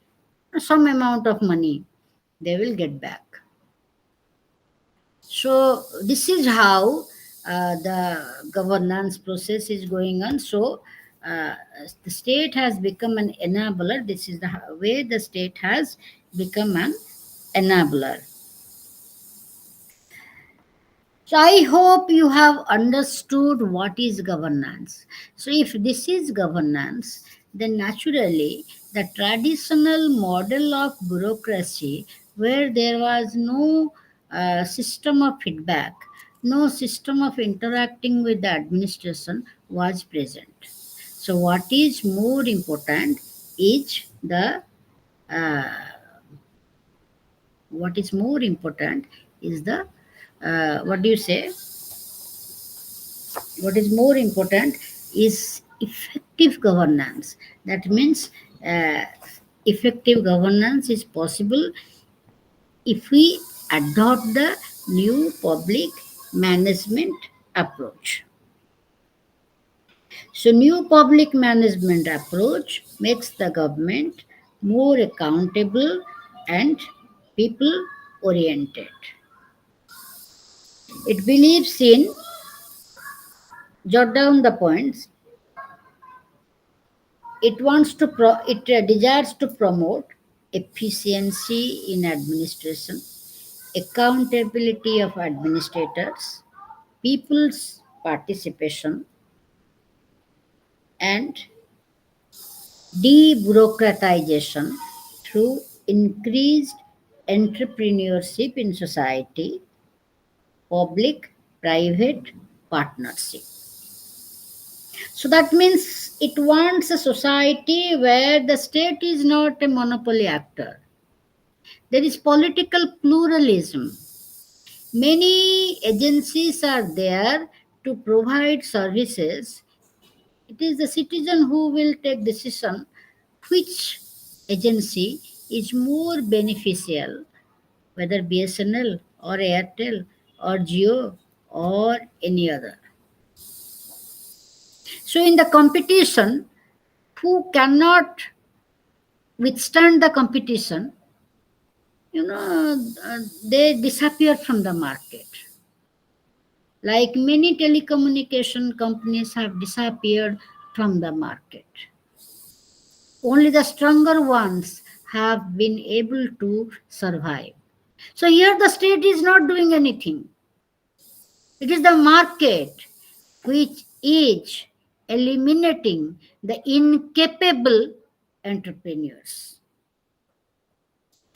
some amount of money they will get back. So this is how the governance process is going on. So uh, the state has become an enabler. This is the way the state has become an enabler. So I hope you have understood what is governance. So if this is governance, then naturally the traditional model of bureaucracy where there was no system of feedback, no system of interacting with the administration was present. So what is more important is the uh, what is more important is the what do you say what is more important is effective governance. That means uh, effective governance is possible if we adopt the new public management approach. So new public management approach makes the government more accountable and people oriented. It believes in, jot down the points, it desires to promote efficiency in administration, accountability of administrators, people's participation, and debureaucratization through increased entrepreneurship in society, public private partnership. So that means it wants a society where the state is not a monopoly actor. There is political pluralism. Many agencies are there to provide services. It is the citizen who will take decision which agency is more beneficial, whether BSNL or Airtel or Geo or any other. So in the competition, who cannot withstand the competition, they disappear from the market. Like many telecommunication companies have disappeared from the market. Only the stronger ones have been able to survive. So here the state is not doing anything. It is the market which is eliminating the incapable entrepreneurs.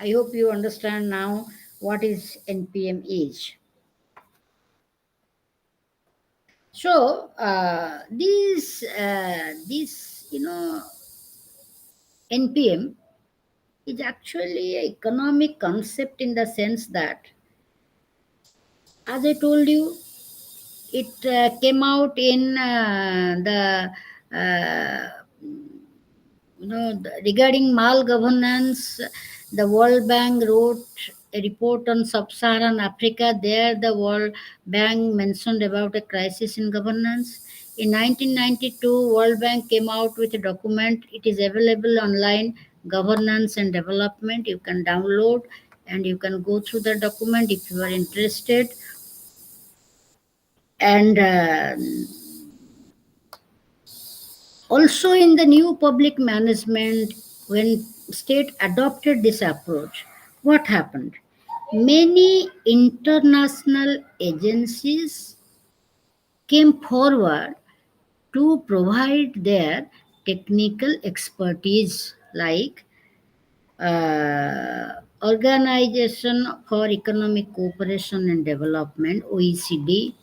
I hope you understand now what is NPM is. So this NPM is actually an economic concept in the sense that, as I told you, it came out in the regarding mal governance. The World Bank wrote a report on sub-Saharan Africa. There the World Bank mentioned about a crisis in governance. In 1992, World Bank came out with a document. It is available online, governance and development. You can download and you can go through the document if you are interested. And also in the new public management, when state adopted this approach, what happened? Many international agencies came forward to provide their technical expertise, like Organization for Economic Cooperation and Development, OECD,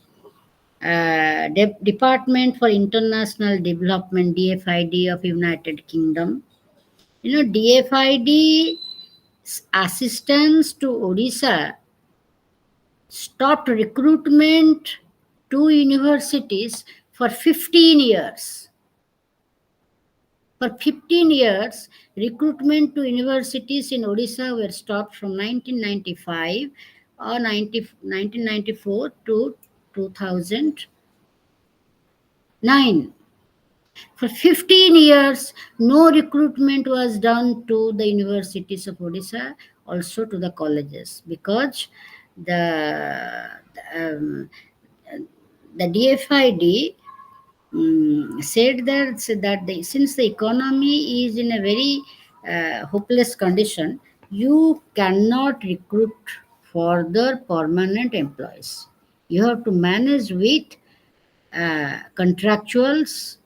Department for International Development, DFID of United Kingdom. DFID assistance to Odisha stopped recruitment to universities for 15 years. For 15 years, recruitment to universities in Odisha were stopped from 1995 or 1994 to 2009. For 15 years, no recruitment was done to the universities of Odisha, also to the colleges, because the um, the DFID said that since the economy is in a very hopeless condition, you cannot recruit further permanent employees. You have to manage with contractuals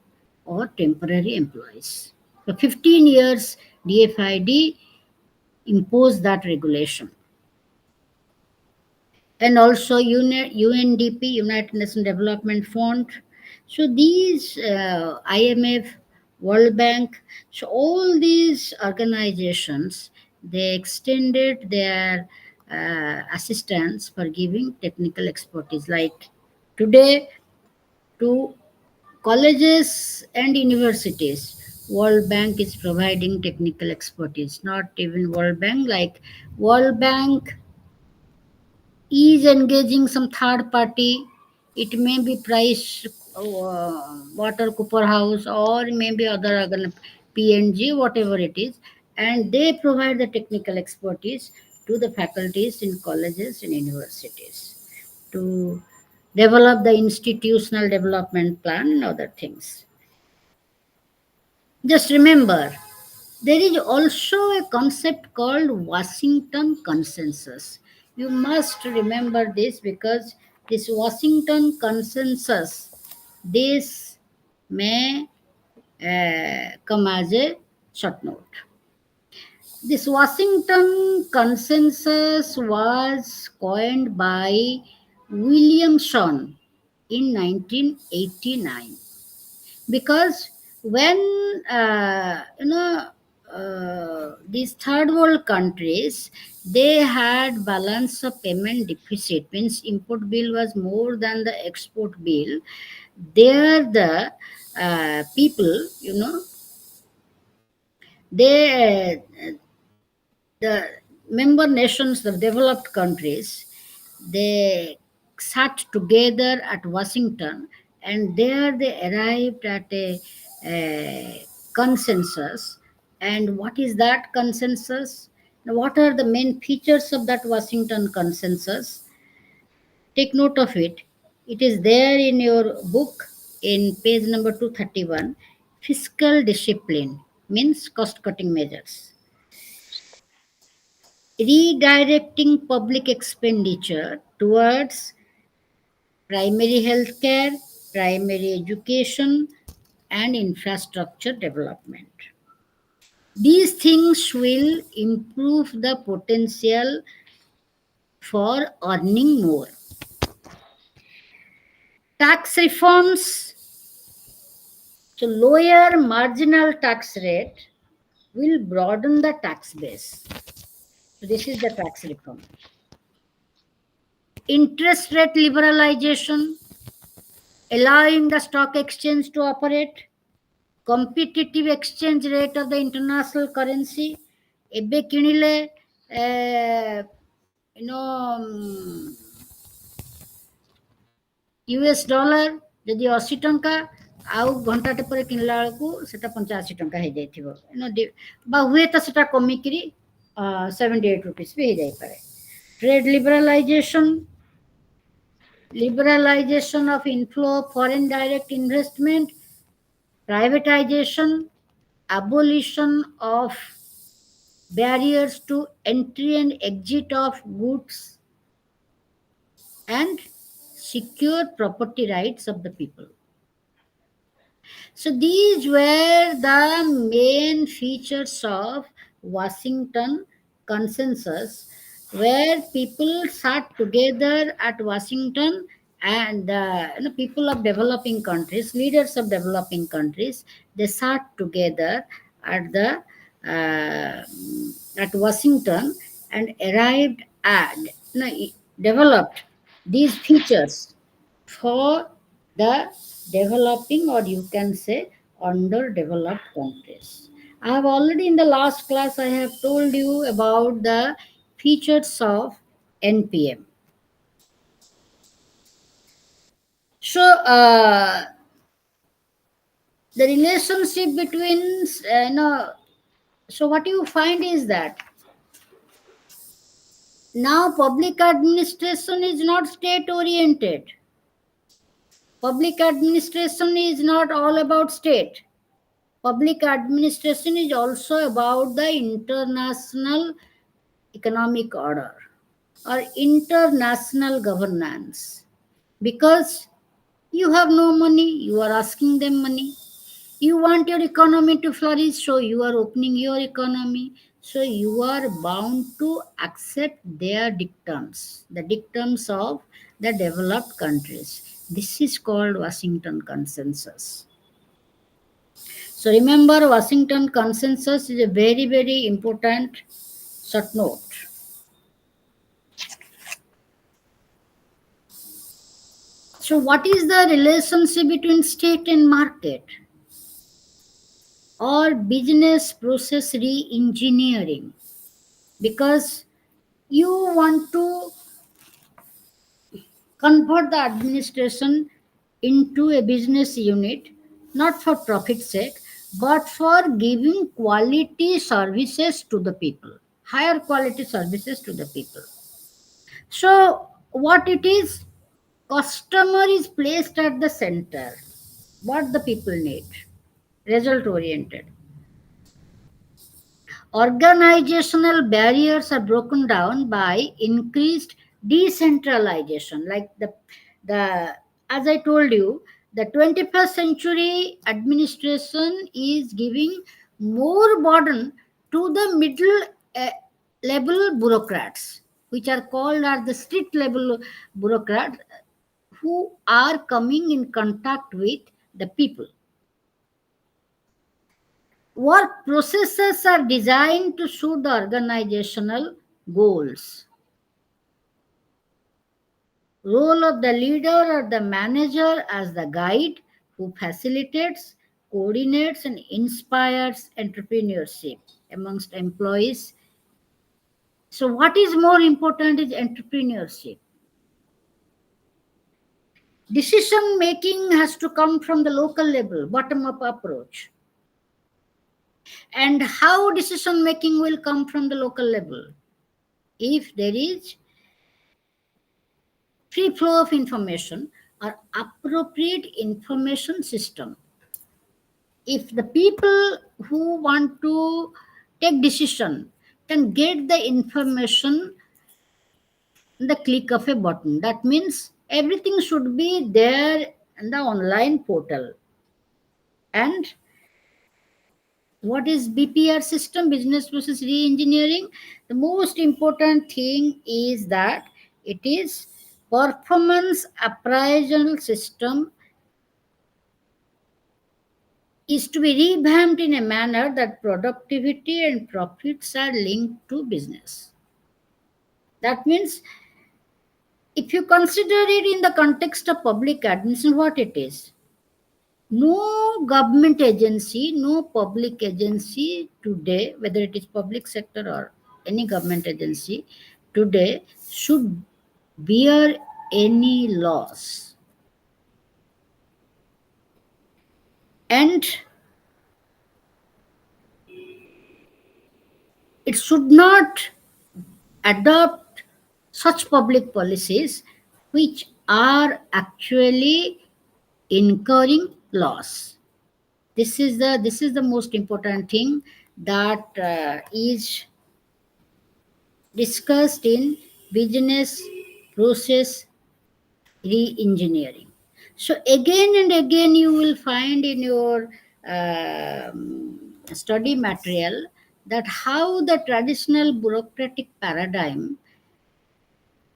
or temporary employees. For 15 years, DFID imposed that regulation. And also UNDP, United Nations Development Fund. So these IMF, World Bank, so all these organizations, they extended their assistance for giving technical expertise. Like today, to colleges and universities, World Bank is providing technical expertise. Not even World Bank, like World Bank is engaging some third party. It may be Price Water Cooper House, or maybe other PNG, whatever it is, and they provide the technical expertise to the faculties in colleges and universities to develop the institutional development plan and other things. Just remember, there is also a concept called Washington Consensus. You must remember this, because this Washington Consensus, this may come as a short note. This Washington Consensus was coined by William Shawn in 1989, because when these third world countries, they had balance of payment deficit, means import bill was more than the export bill. There the people, they the member nations, the developed countries, they sat together at Washington, and there they arrived at a consensus. And what is that consensus? Now, what are the main features of that Washington consensus? Take note of it. It is there in your book in page number 231. Fiscal discipline. means cost cutting measures. Redirecting public expenditure towards primary health care, primary education, and infrastructure development. These things will improve the potential for earning more. Tax reforms, so lower marginal tax rate will broaden the tax base. So this is the tax reform. Interest rate liberalization, allowing the stock exchange to operate, competitive exchange rate of the international currency. ଏବେ କିଣିଲେ US dollar ଯଦି 80 ଟଙ୍କା, ଆଉ ଘଣ୍ଟାଟେ ପରେ କିଣିଲା ବେଳକୁ ସେଟା 85 ଟଙ୍କା ହେଇଯାଇଥିବ, ବା ହୁଏତ ସେଟା କମିକିରି 78 rupees ବି ହେଇଯାଇପାରେ. Trade liberalization of inflow of foreign direct investment, privatization, abolition of barriers to entry and exit of goods, and secure property rights of the people. So these were the main features of Washington Consensus, where people sat together at Washington, and people of developing countries, leaders of developing countries, they sat together at the at Washington and arrived at developed these features for the developing, or you can say underdeveloped countries. I have already in the last class I have told you about the features of NPM. So the relationship between so what you find is that now public administration is not state oriented. Public administration is not all about state. Public administration is also about the international economic order or international governance. Because you have no money, you are asking them money. You want your economy to flourish, so you are opening your economy. So you are bound to accept their dictums, the dictums of the developed countries. This is called Washington Consensus. So remember, Washington Consensus is a very, very important short note. So what is the relationship between state and market or business process re-engineering? Because you want to convert the administration into a business unit, not for profit sake, but for giving quality services to the people, higher quality services to the people. So what it is, customer is placed at the center, what the people need, result oriented. Organizational barriers are broken down by increased decentralization. Like the as I told you, the 21st century administration is giving more burden to the middle level bureaucrats, which are called as the street level bureaucrats, who are coming in contact with the people. Work processes are designed to suit the organizational goals. Role of the leader or the manager as the guide who facilitates, coordinates, and inspires entrepreneurship amongst employees. So, what is more important is entrepreneurship. Decision making has to come from the local level, bottom up approach. And how decision making will come from the local level? If there is free flow of information or appropriate information system. if the people who want to take decision can get the information in the click of a button, that means everything should be there in the online portal. And what is BPR system, business process re-engineering? The most important thing is that it is performance appraisal system is to be revamped in a manner that productivity and profits are linked to business. That means if you consider it in the context of public administration, what it is, no government agency, no public agency today, whether it is public sector or any government agency today, should bear any loss. And it should not adopt such public policies which are actually incurring loss. This is the most important thing that is discussed in business process re-engineering. So again and again you will find in your study material that how the traditional bureaucratic paradigm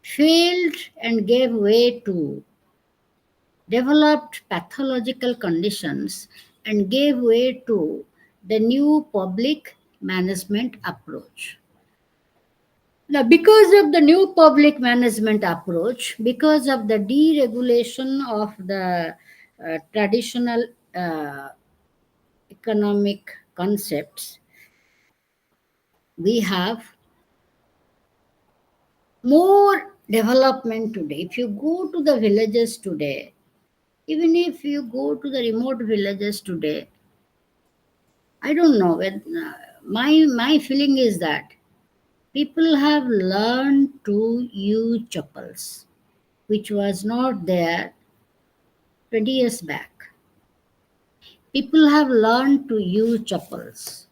failed and gave way to developed pathological conditions and gave way to the new public management approach. Now, because of the new public management approach, because of the deregulation of the traditional uh, economic concepts, we have more development today. If you go to the villages today, even if you go to the remote villages today, I don't know. My feeling is that people have learned to use chappals, which was not there 20 years back. People have learned to use chappals.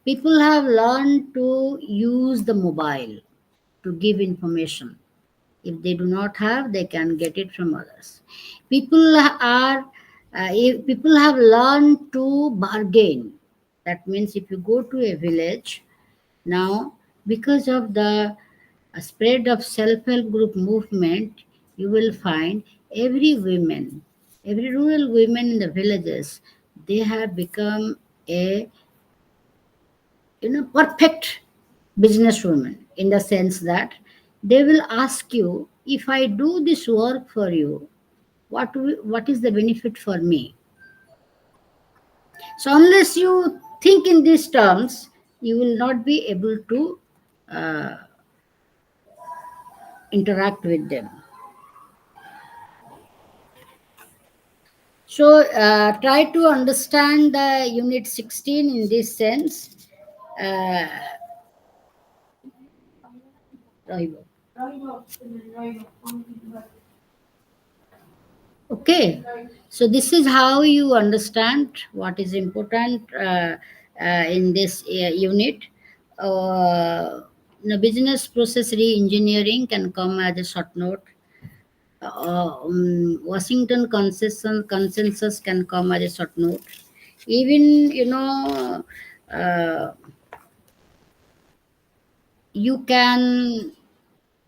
People have learned to use the mobile to give information. If they do not have, they can get it from others. People are people have learned to bargain. That means if you go to a village now, because of the spread of self-help group movement, you will find every rural women in the villages, they have become a perfect businesswoman in the sense that they will ask you, if I do this work for you, what is the benefit for me? So unless you think in these terms, you will not be able to uh, interact with them. So try to understand the unit 16 in this sense. Uh, okay, so this is how you understand what is important in this unit. The business process re-engineering can come as a short note. Washington consensus can come as a short note. Even uh, you can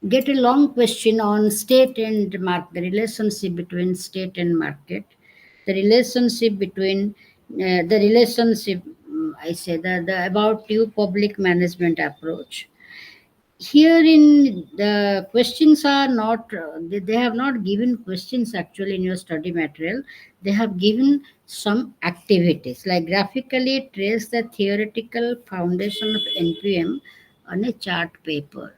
get a long question on state and market, the relationship between state and market, the relationship between the relationship, I say the about new public management approach. Here in the questions are not, they have not given questions actually in your study material. They have given some activities like graphically trace the theoretical foundation of NPM on a chart paper.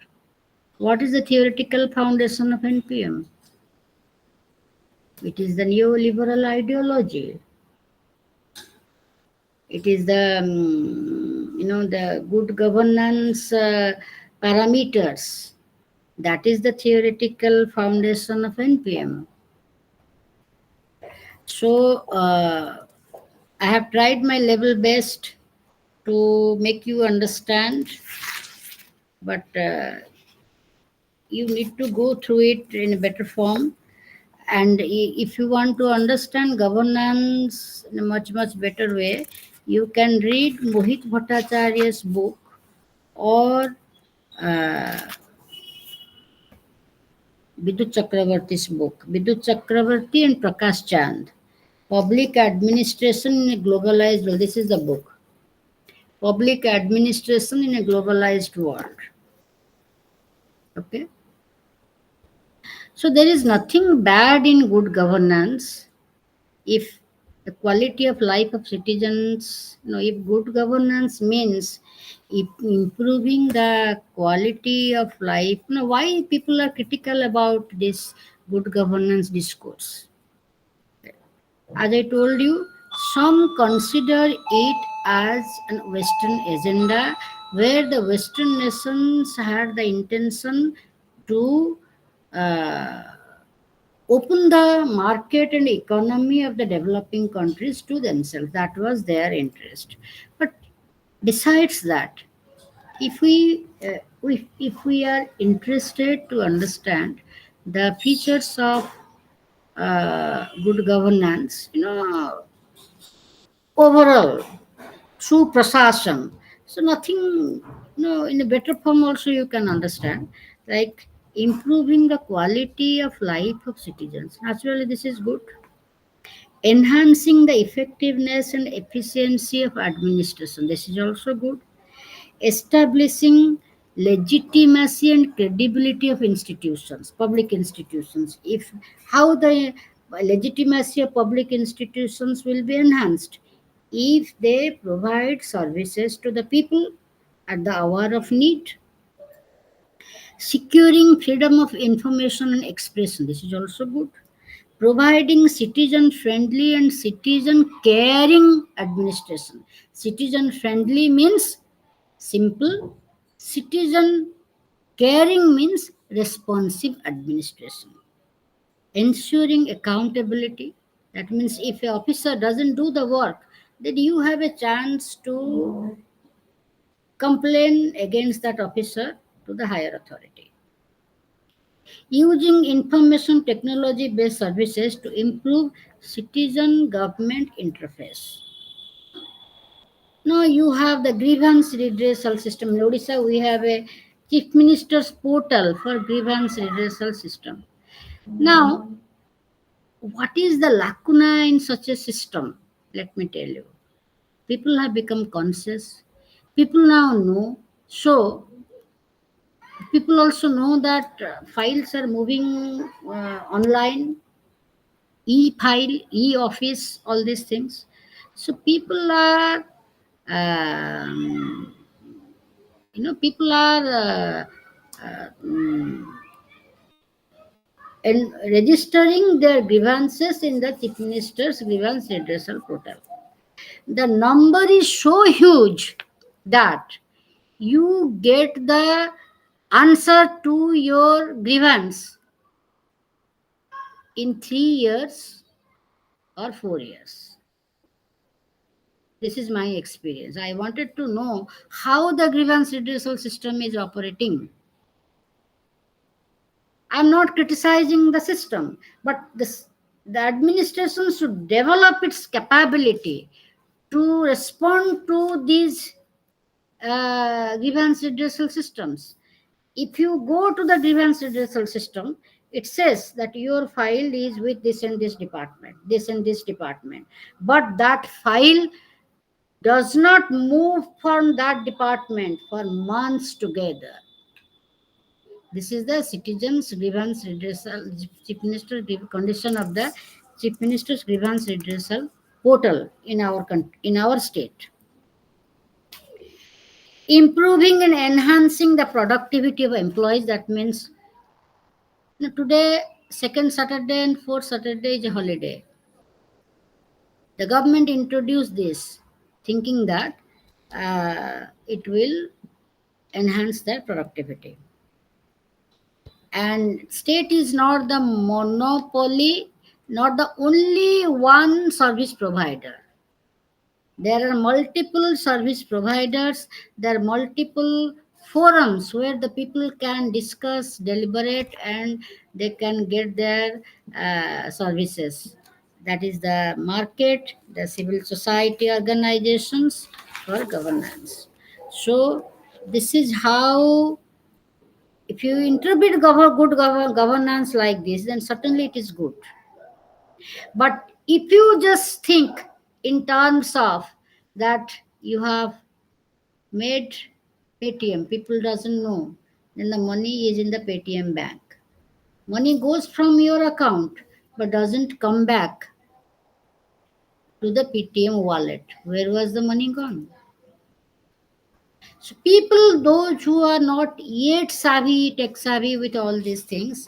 What is the theoretical foundation of NPM? It is the neoliberal ideology. It is the the good governance parameters. That is the theoretical foundation of NPM. So I have tried my level best to make you understand, but you need to go through it in a better form. And if you want to understand governance in a much, much better way, you can read Mohit Bhattacharya's book or uh, Bidut Chakravarti's book, Bidut Chakravarti and Prakash Chand, Public Administration in a Globalized World. This is the book. Public Administration in a Globalized World. Okay. So there is nothing bad in good governance if the quality of life of citizens, if good governance means if improving the quality of life, why people are critical about this good governance discourse? As I told you, some consider it as a Western agenda where the Western nations had the intention to uh, open the market and economy of the developing countries to themselves. That was their interest. But besides that, if we are interested to understand the features of good governance, overall through prasasam, so nothing, in a better form also you can understand, like improving the quality of life of citizens. Naturally, this is good. Enhancing the effectiveness and efficiency of administration. This is also good. Establishing legitimacy and credibility of institutions, public institutions. If how the legitimacy of public institutions will be enhanced if they provide services to the people at the hour of need. Securing freedom of information and expression. This is also good. Providing citizen friendly and citizen caring administration. Citizen friendly means simple, citizen caring means responsive administration. Ensuring accountability. That means if an officer doesn't do the work, then you have a chance to complain against that officer to the higher authority. Using information technology based services to improve citizen government interface. Now you have the grievance redressal system. In Odisha, we have a chief minister's portal for grievance redressal system. Now, what is the lacuna in such a system? Let me tell you. People have become conscious. People now know. So, people also know that files are moving online, e-file, e-office, all these things. So, people are um, people are and registering their grievances in the chief minister's grievance redressal portal. The number is so huge that you get the answer to your grievance in 3 years or 4 years. This is my experience. I wanted to know how the grievance redressal system is operating. I'm not criticizing the system, but the administration should develop its capability to respond to these grievance redressal systems. If you go to the grievance redressal system, it says that your file is with this and this department, but that file does not move from that department for months together. This is the citizens grievance redressal, chief minister condition of the chief minister's grievance redressal portal in in our state. Improving and enhancing the productivity of employees. That means today second Saturday and fourth Saturday is a holiday. The government introduced this thinking that it will enhance their productivity. And state is not the monopoly, not the only one service provider. There are multiple service providers, there are multiple forums where the people can discuss, deliberate, and they can get their services. That is the market, the civil society organizations for governance. So, this is how, if you interpret governance like this, then certainly it is good. But if you just think in terms of that you have made Paytm, people doesn't know, then the money is in the Paytm bank. Money goes from your account but doesn't come back to the Paytm wallet. Where was the money gone? So people, those who are not yet savvy, tech savvy with all these things,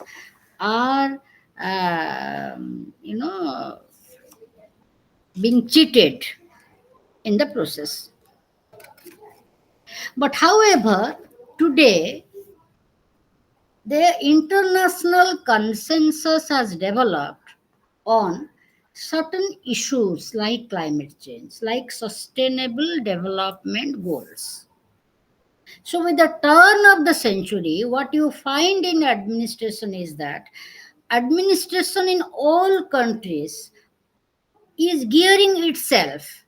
are being cheated in the process. But however, today the international consensus has developed on certain issues like climate change, like sustainable development goals. So, with the turn of the century, what you find in administration is that administration in all countries is gearing itself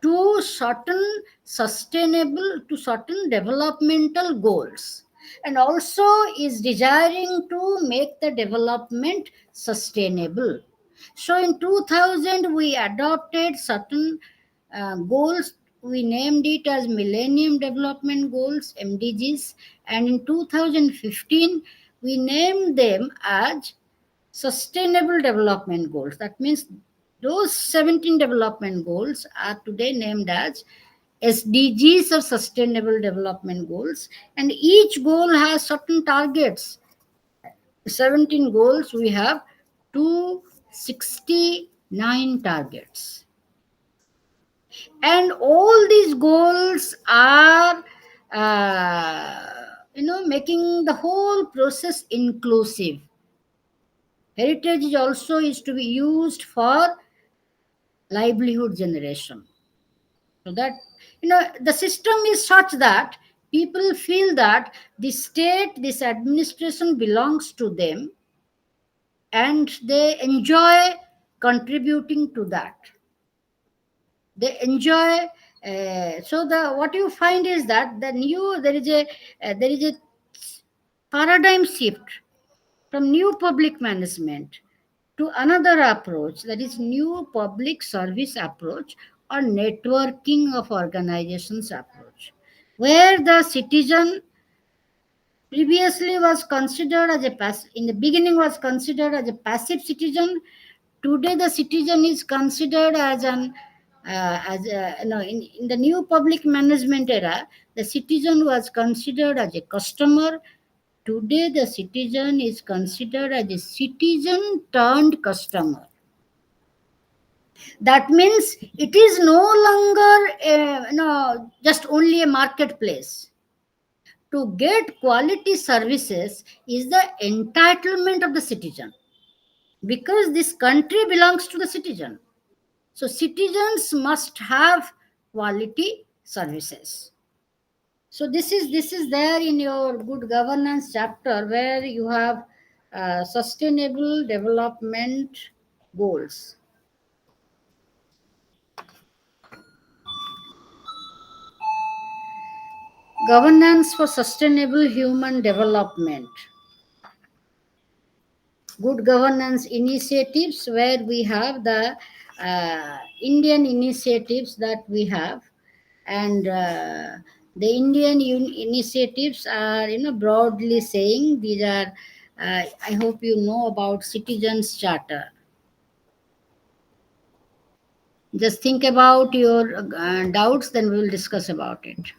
to certain sustainable, to certain developmental goals, and also is desiring to make the development sustainable. So in 2000 we adopted certain goals. We named it as millennium development goals, MDGs, and in 2015 we named them as sustainable development goals. That means those 17 development goals are today named as SDGs, or sustainable development goals, and each goal has certain targets. 17 goals, we have 269 targets, and all these goals are making the whole process inclusive. Heritage is also is to be used for livelihood generation, so that the system is such that people feel that the state, this administration belongs to them, and they enjoy contributing to that. They enjoy. So the what you find is that there is a paradigm shift from new public management to another approach, that is new public service approach or networking of organizations approach, where the citizen previously was considered as a in the beginning was considered as a passive citizen. Today the citizen is considered as an as a, in the new public management era, the citizen was considered as a customer. Today, the citizen is considered as a citizen turned customer. That means it is no longer just only a marketplace. To get quality services is the entitlement of the citizen, because this country belongs to the citizen. So citizens must have quality services. So this is there in your good governance chapter, where you have sustainable development goals. Governance for sustainable human development. Good governance initiatives, where we have the Indian initiatives that we have, and the Indian initiatives are, broadly saying, these are. I hope you know about Citizens Charter. Just think about your doubts, then we will discuss about it.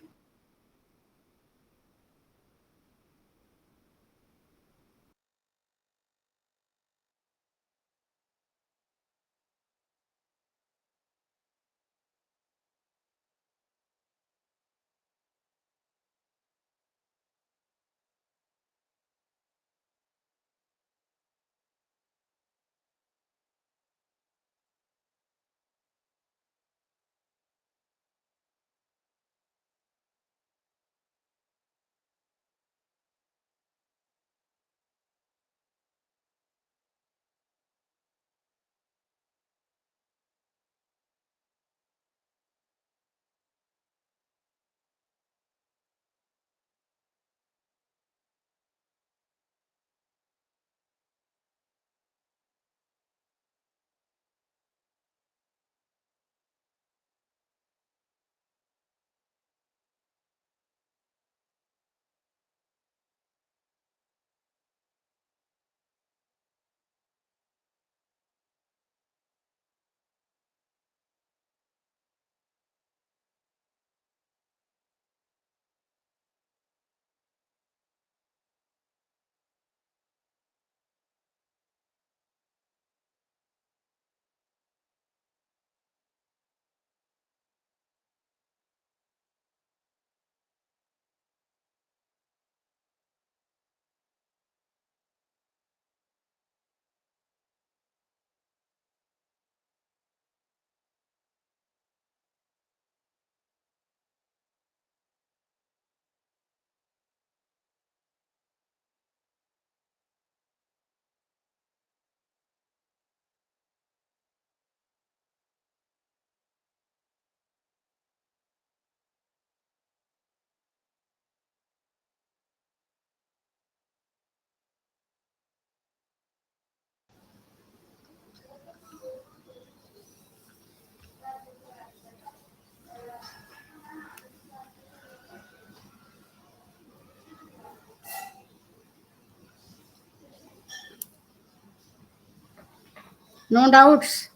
No doubts.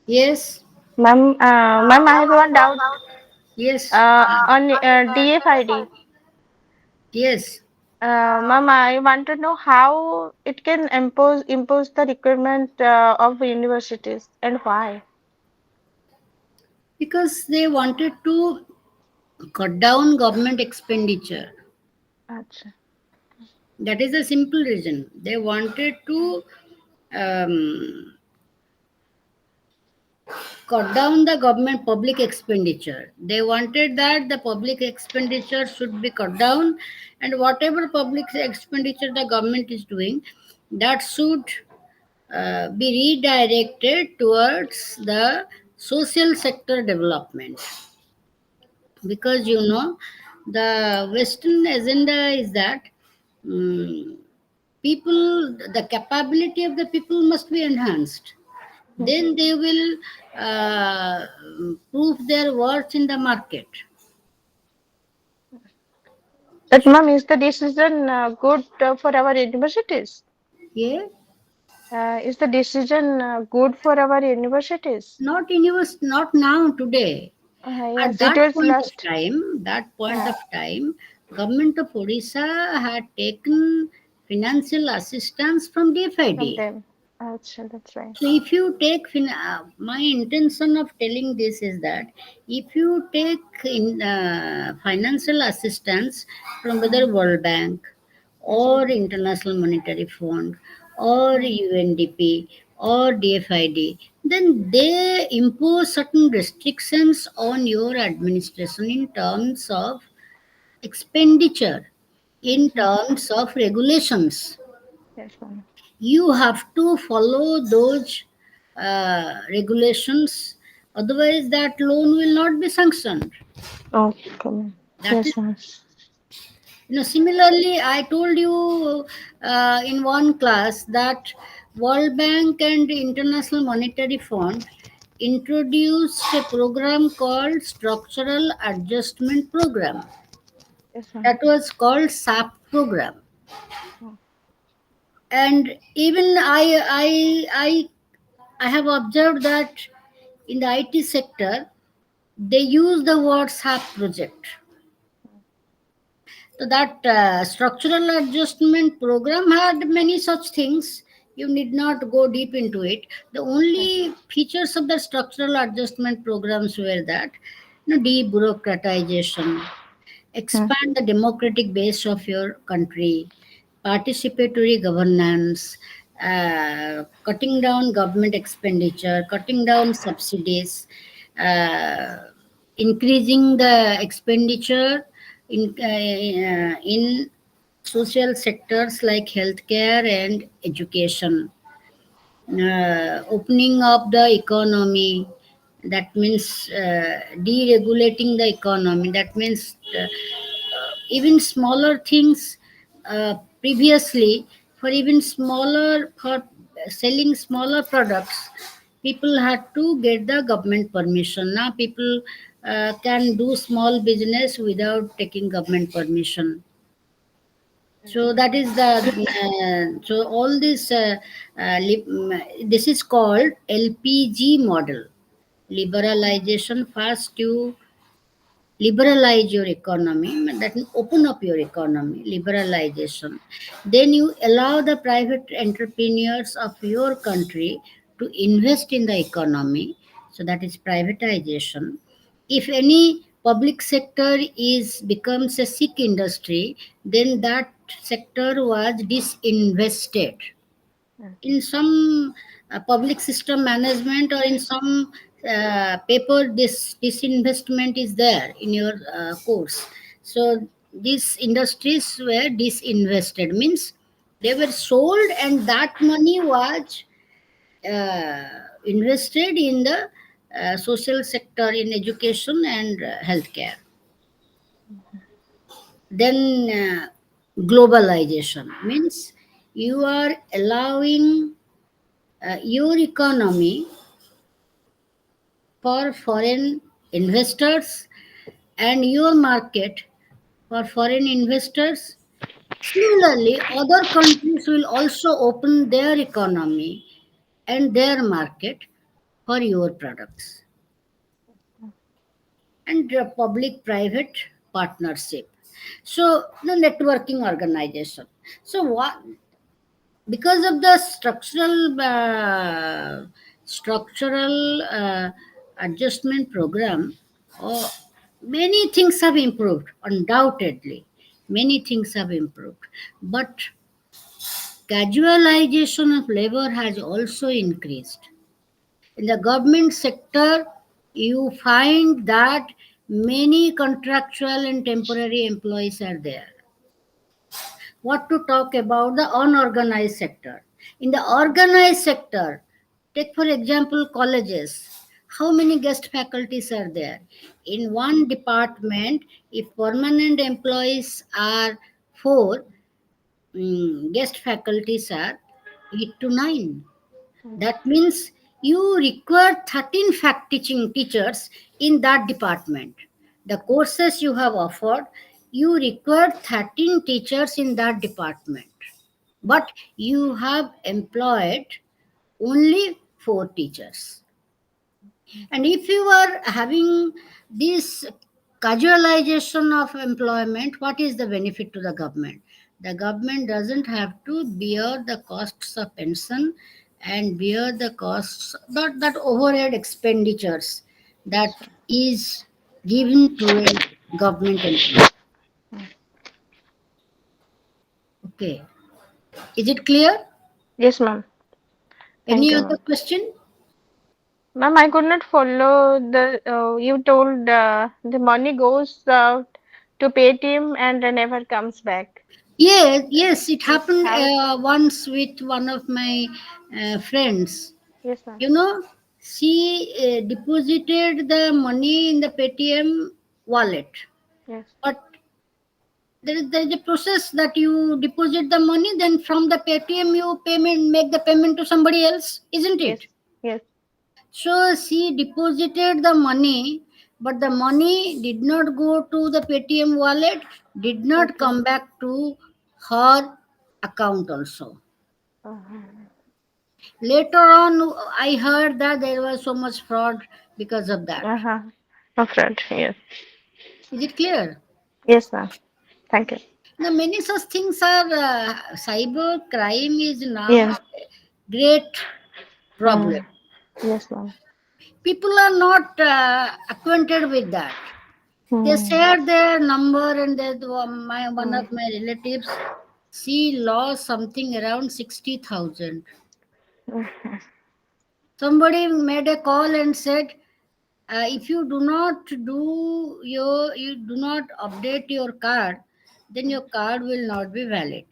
Yes.
Ma'am, I have one doubt.
Yes.
On DFID.
Yes.
Ma'am, I want to know how it can impose the requirement of universities and why.
Because they wanted to cut down government expenditure.
Acha.
That is a simple reason. They wanted to um, cut down the government public expenditure. They wanted that the public expenditure should be cut down, and whatever public expenditure the government is doing, that should be redirected towards the social sector development. Because the Western agenda is that mm, people, the capability of the people must be enhanced. Then they will uh, prove their worth in the market.
But ma'am, is the decision good for our universities?
Yeah,
Is the decision good for our universities?
not now, today. At
Yes, it
that
was
point of
last.
time,
Uh,
government of Odisha had taken financial assistance from
from
DFID.
them. Acha, that's right.
So if you take my intention of telling this is that if you take financial assistance from
Hmm.
whether World Bank
Yes, ma'am.
or International Monetary Fund or
Hmm.
UNDP or DFID, then they impose certain restrictions on your administration in terms of expenditure, in
Mhm.
terms of regulations.
Yes, ma'am.
You have to follow those regulations, otherwise that loan will not be sanctioned.
Okay, ma'am.
That is,
Yes, ma'am.
similarly I told you in one class that World Bank and International Monetary Fund introduced a program called Structural Adjustment Program.
Yes, ma'am.
That was called SAP program.
Hmm.
And even I have observed that in the IT sector, they use the word SAP project. So that structural adjustment program had many such things. You need not go deep into it. The
Yes.
only features of the structural adjustment programs were that debureaucratization,
Hmm.
expand the democratic base of your country, participatory governance, cutting down government expenditure, cutting down subsidies, uh, increasing the expenditure in social sectors like healthcare and education, opening up the economy. That means deregulating the economy. That means even smaller things, previously, for even smaller, for selling smaller products, people had to get the government permission. Now people can do small business without taking government permission.
Yes,
So
ma'am.
that is the so all this this is called LPG model, liberalization. First you liberalize your economy, that means open up your economy, liberalization. Then you allow the private entrepreneurs of your country to invest in the economy, so that is privatization. If any public sector is becomes a sick industry, then that sector was disinvested.
Yes.
In some public system management or in some paper, this disinvestment is there in your course. So these industries were disinvested, means they were sold and that money was uh, invested in the social sector, in education and healthcare. Then globalization means you are allowing your economy for foreign investors and your market for foreign investors. Similarly, other countries will also open their economy and their market for your products. And public private partnership. So, the networking organization. So, what, because of the structural adjustment program, uh, many things have improved, undoubtedly. Many things have improved. But casualization of labor has also increased. In the government sector, you find that many contractual and temporary employees are there. What to talk about the unorganized sector? In the organized sector, take for example colleges. How many guest faculties are there? In one department, if permanent employees are four, guest faculties are 8 to 9. That means you require 13 fact teaching teachers in that department. The courses you have offered, you require 13 teachers in that department. But you have employed only 4 teachers. And if you are having this casualization of employment, what is the benefit to the government? The government doesn't have to bear the costs of pension and bear the costs, that overhead expenditures that is given to a government employee. Okay. Is it clear?
Yes, ma'am. Thank
Any
you,
other
ma'am.
question?
Ma'am, I could not follow the. You told the money goes to Paytm and never comes back.
Yes, yes, it happened
How?
once with one of my friends.
Yes, ma'am.
You know, she deposited the money in the Paytm wallet.
Yes.
But there is a process that you deposit the money, then from the Paytm you payment make the payment to somebody else, isn't
Yes.
it?
Yes.
So she deposited the money, but the money did not go to the Paytm wallet, did not
Okay.
come back to her account also.
Uh-huh.
Later on, I heard that there was so much fraud because of that.
Uh-huh. Upfront. Yes.
Is it clear?
Yes, ma'am. Thank you.
Now, many such things are cyber crime is now
Yeah.
a great problem.
Mm. Yes, ma'am.
People are not acquainted with that. They
Mm.
share their number, and my one
Mm.
of my relatives, she lost something around 60,000.
Mhm.
Somebody made a call and said, if you do not you do not update your card, then your card will not be valid.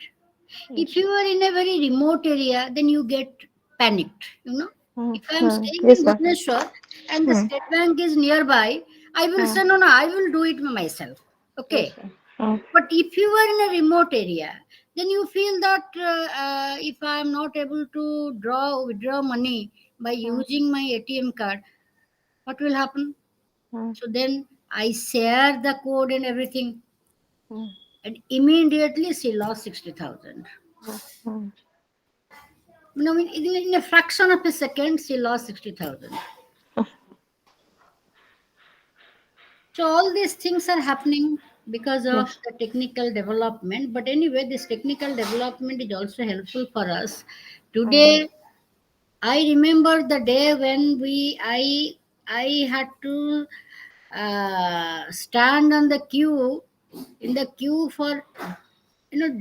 If
Yes.
you are in a very remote area, then you get panicked,
Mm.
if I am
Mm.
staying in
Yes, ma'am.
Bhubaneswar and the
Mm.
state bank is nearby, I will
Mm.
say no, no, I will do it myself.
Yes,
Okay.
ma'am. Mm.
But if you are in a remote area, then you feel that if I am not able to withdraw money by
Mm.
using my ATM card, what will happen?
Mm.
So then I share the code and everything,
Mm.
and immediately she lost 60,000.
Mm. Mm.
In a fraction of a second, she lost 60,000. So all these things are happening because of
Yes.
the technical development. But anyway, this technical development is also helpful for us.
Mm.
Today, I remember the day when I had to stand on the queue in the queue for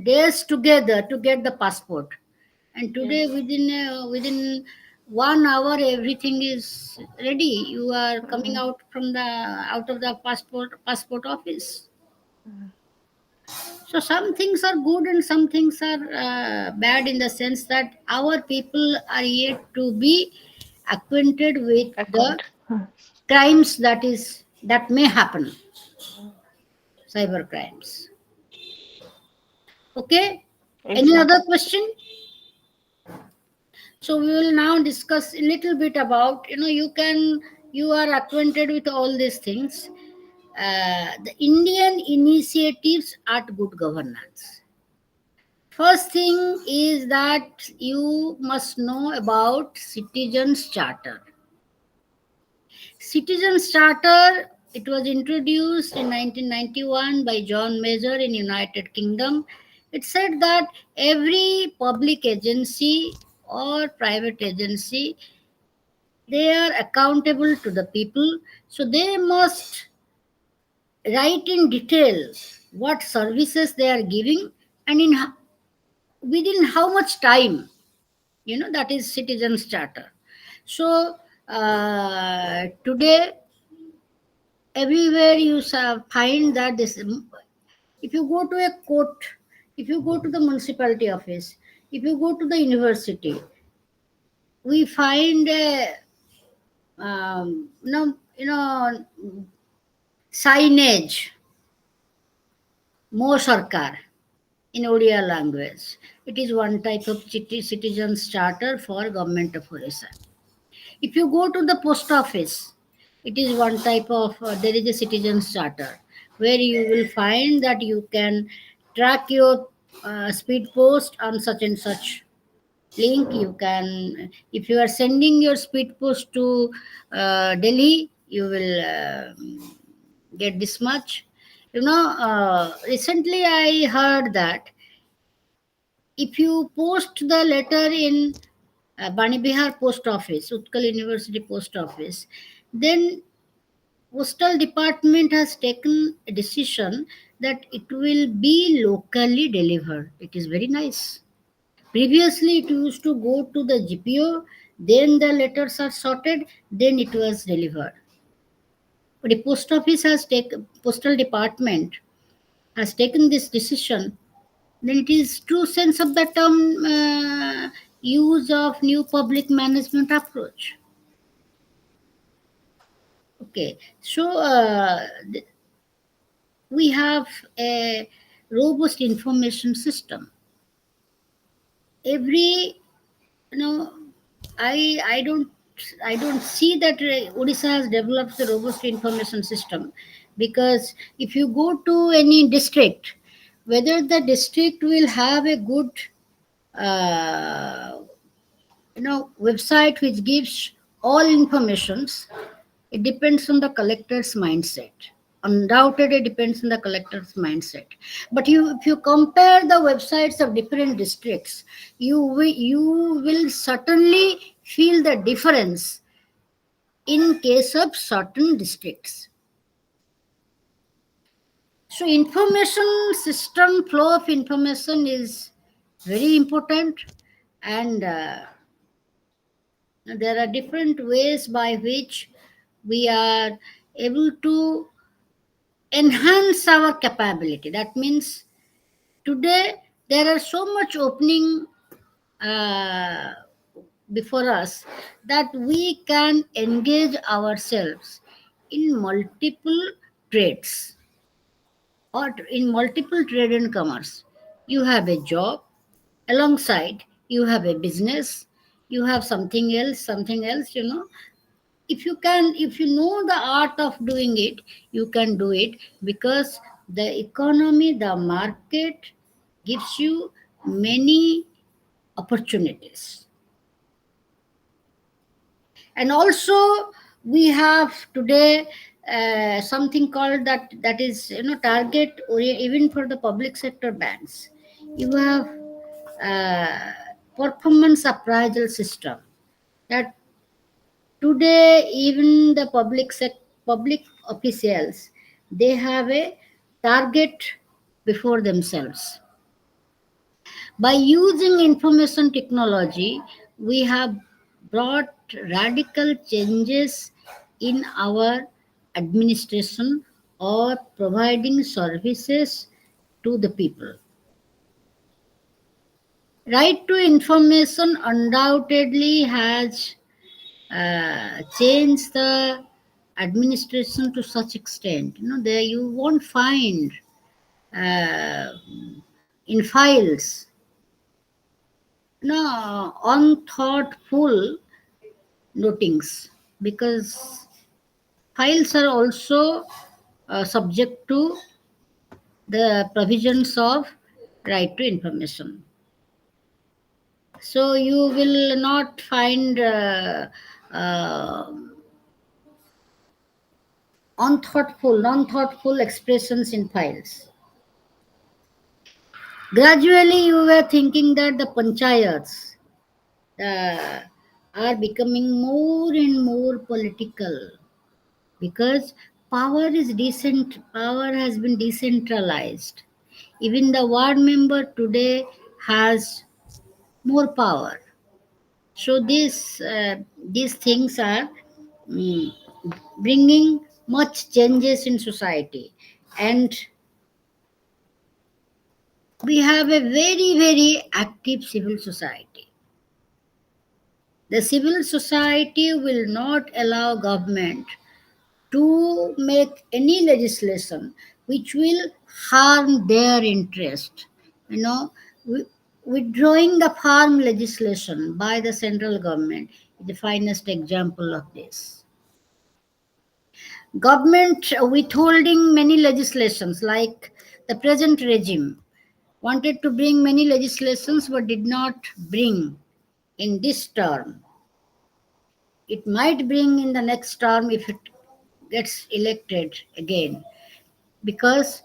days together to get the passport. And
Yes.
today within 1 hour everything is ready. You are coming
Mm.
out of the passport office.
Mm.
So some things are good and some things are bad, in the sense that our people are yet to be acquainted with the
Account. Mm.
crimes that may happen,
Mm.
cyber crimes. Okay,
Yes,
any
ma'am.
other question? So we will now discuss a little bit about, you are acquainted with all these things. the Indian initiatives at good governance. First thing is that you must know about Citizens Charter. Citizens Charter, it was introduced in 1991 by John Major in United Kingdom. It said that every public agency or private agency, they are accountable to the people, so they must write in detail what services they are giving and within how much time. That is Citizens Charter. So today, everywhere you find that this, if you go to a court, if you go to the municipality office, if you go to the university, we find a signage, Mo Sarkar, in Odia language. It is one type of citizens charter for government of Orissa. If you go to the post office, it is one type of, there is a citizens charter where you will find that you can track your speed post on such and such link. You can, if you are sending your speed post to Delhi, you will get this much. Recently I heard that if you post the letter in Bani Bihar Post Office, Utkal University Post Office, then Postal Department has taken a decision that it will be locally delivered. It is very nice. Previously, it used to go to the GPO, then the letters are sorted, then it was delivered. But the post office has taken, postal department has taken this decision, then it is true sense of the term use of new public management approach. Okay, so we have a robust information system. Every, you know, I don't see that Odisha has developed a robust information system, because if you go to any district, whether the district will have a good uh, website which gives all informations, it depends on the collector's mindset. Undoubtedly depends on the collector's mindset. But if you compare the websites of different districts, you will certainly feel the difference in case of certain districts. So information system, flow of information is very important, and there are different ways by which we are able to enhance our capability. That means today there are so much opening uh, before us that we can engage ourselves in multiple trades, or in multiple trade and commerce. You have a job, alongside you have a business, you have something else. If you know the art of doing it, you can do it, because the economy, the market gives you many opportunities. And also we have today something called that is, target, or even for the public sector banks, you have uh, performance appraisal system, that today even the public officials, they have a target before themselves. By using information technology, we have brought radical changes in our administration or providing services to the people. Right to information undoubtedly has changed the administration to such extent. There you won't find uh, in files, unthoughtful notings, because files are also subject to the provisions of right to information. So you will not find uh, non-thoughtful expressions in files. Gradually, you were thinking that the panchayats uh, are becoming more and more political because power has been decentralized. Even the ward member today has more power. So these things are mm, bringing much changes in society, and we have a very active civil society. The civil society will not allow government to make any legislation which will harm their interest. You know, withdrawing the farm legislation by the central government is the finest example of this. Government withholding many legislations, like the present regime wanted to bring many legislations but did not bring in this term. It might bring in the next term if it gets elected again, because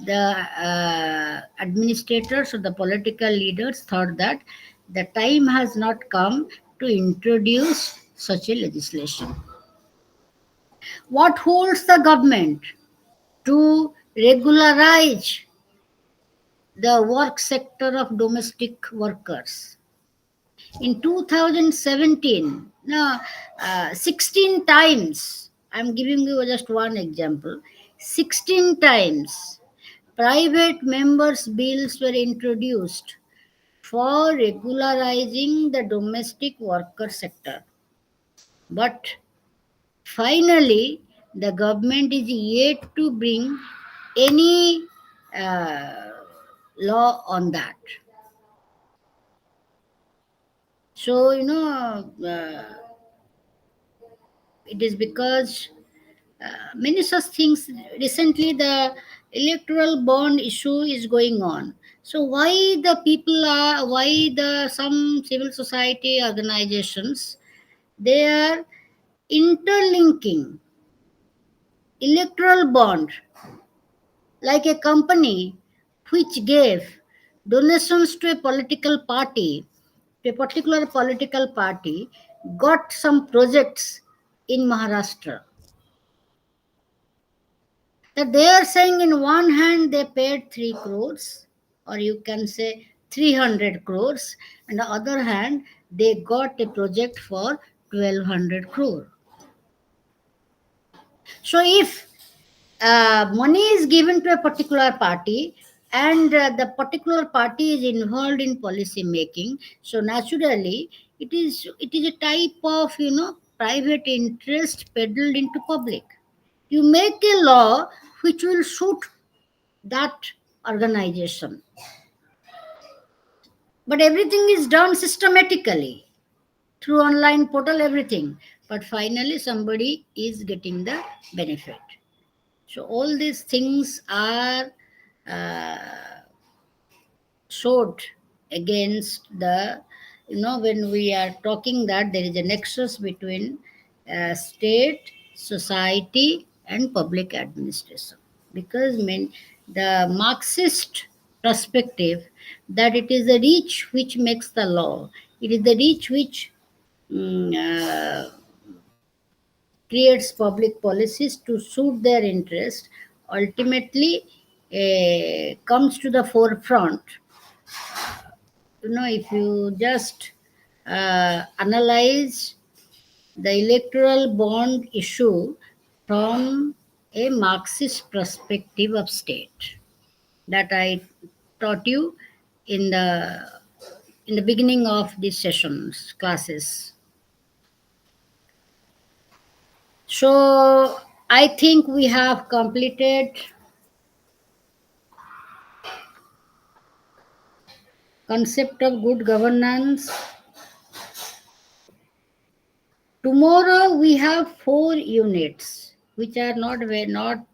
the administrators or the political leaders thought that the time has not come to introduce such a legislation. What holds the government to regularize the work sector of domestic workers? In 2017, no, 16 times, I'm giving you just one example, 16 times private members' bills were introduced for regularizing the domestic worker sector. But finally, the government is yet to bring any uh, law on that. So, it is because many such things. Recently, the electoral bond issue is going on. So why the some civil society organizations, they are interlinking electoral bond, like a company which gave donations to a political party, to a particular political party, got some projects in Maharashtra. That they are saying in one hand they paid 3 crores, or you can say 300 crores, and the other hand they got a project for 1200 crore. So if money is given to a particular party, and the particular party is involved in policy making, so naturally it is a type of private interest peddled into public. You make a law which will suit that organization, but everything is done systematically through online portal, everything, but finally somebody is getting the benefit. So all these things are uh, showed against the, when we are talking that there is a nexus between state, society, and public administration. Because the Marxist perspective, that it is the reach which makes the law, it is the reach which mm, uh, creates public policies to suit their interest, ultimately comes to the forefront. If you just analyze the electoral bond issue from a Marxist perspective of state, that I taught you in the beginning of these sessions classes. So I think we have completed concept of good governance. Tomorrow we have 4 units. which are not very not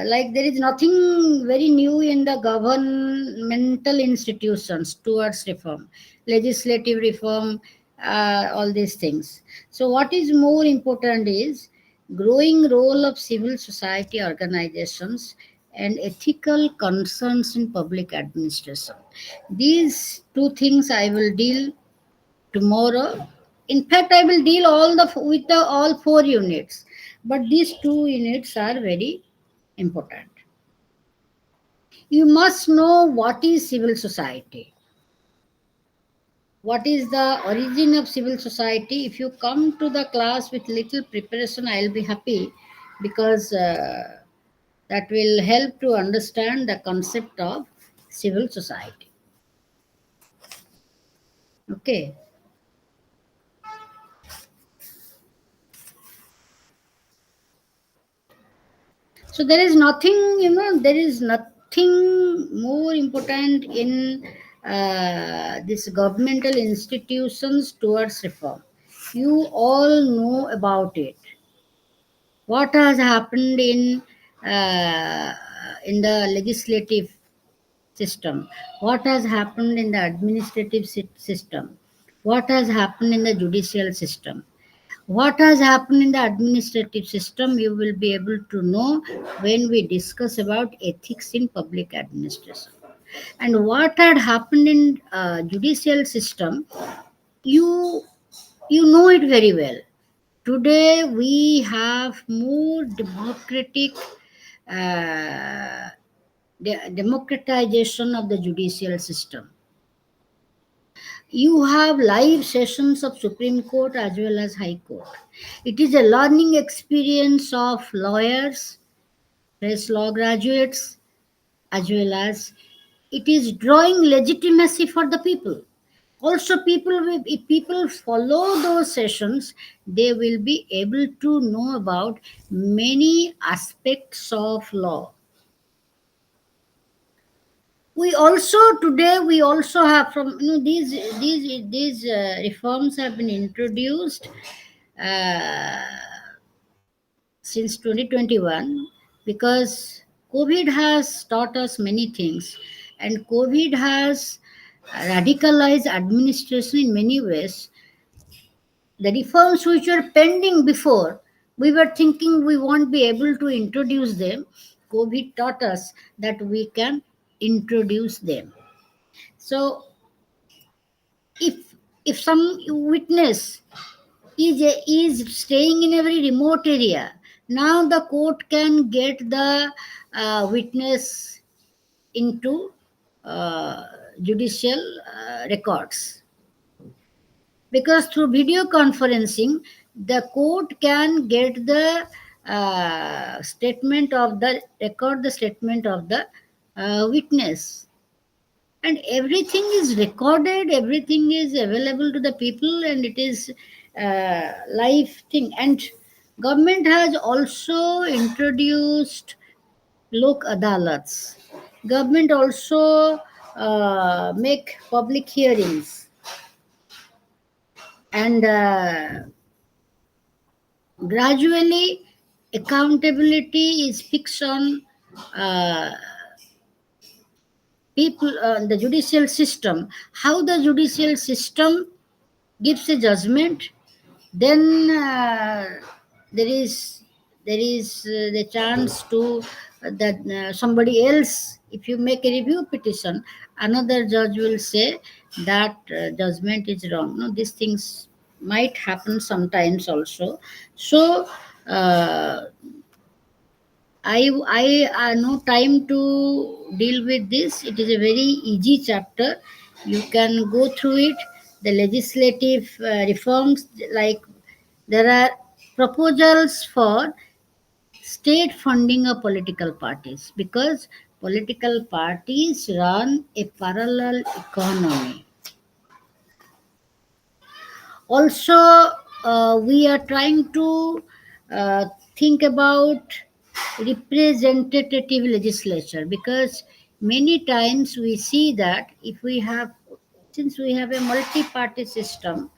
like there is nothing very new in the governmental institutions towards reform, legislative reform, all these things. So what is more important is growing role of civil society organizations and ethical concerns in public administration. These two things I will deal tomorrow. In fact, I will deal with the all four units, but these two units are very important. You must know what is civil society. What is the origin of civil society? If you come to the class with little preparation, I'll be happy, because that will help to understand the concept of civil society. Okay. So there is nothing, there is nothing more important in this governmental institutions towards reform. You all know about it. What has happened in the legislative system? What has happened in the administrative system? What has happened in the judicial system? What has happened in the administrative system, you will be able to know when we discuss about ethics in public administration. And what had happened in judicial system, you you know it very well. Today we have more democratic uh, democratization of the judicial system. You have live sessions of Supreme Court as well as High Court. It is a learning experience of lawyers, fresh law graduates, as well as it is drawing legitimacy for the people. Also, if people follow those sessions, they will be able to know about many aspects of law. We also have, from these reforms have been introduced uh, since 2021, because COVID has taught us many things, and COVID has radicalized administration in many ways. The reforms which were pending before, we were thinking we won't be able to introduce them. COVID taught us that we can introduce them. So if some witness is staying in a very remote area, now the court can get the witness into uh, judicial records, because through video conferencing the court can get the statement of the record, the statement of the witness, and everything is recorded, everything is available to the people, and it is live thing. And government has also introduced lok adalats. Government also make public hearings, and gradually accountability is fixed on uh, people, the judicial system, how the judicial system gives a judgment. Then there is the chance to that somebody else, if you make a review petition, another judge will say that judgment is wrong. No, these things might happen sometimes also. So uh, I no time to deal with this. It is a very easy chapter. You can go through it. The legislative reforms, like there are proposals for state funding of political parties, because political parties run a parallel economy. Also, we are trying to think about representative legislature, because many times we see that if we have since we have a multi-party system,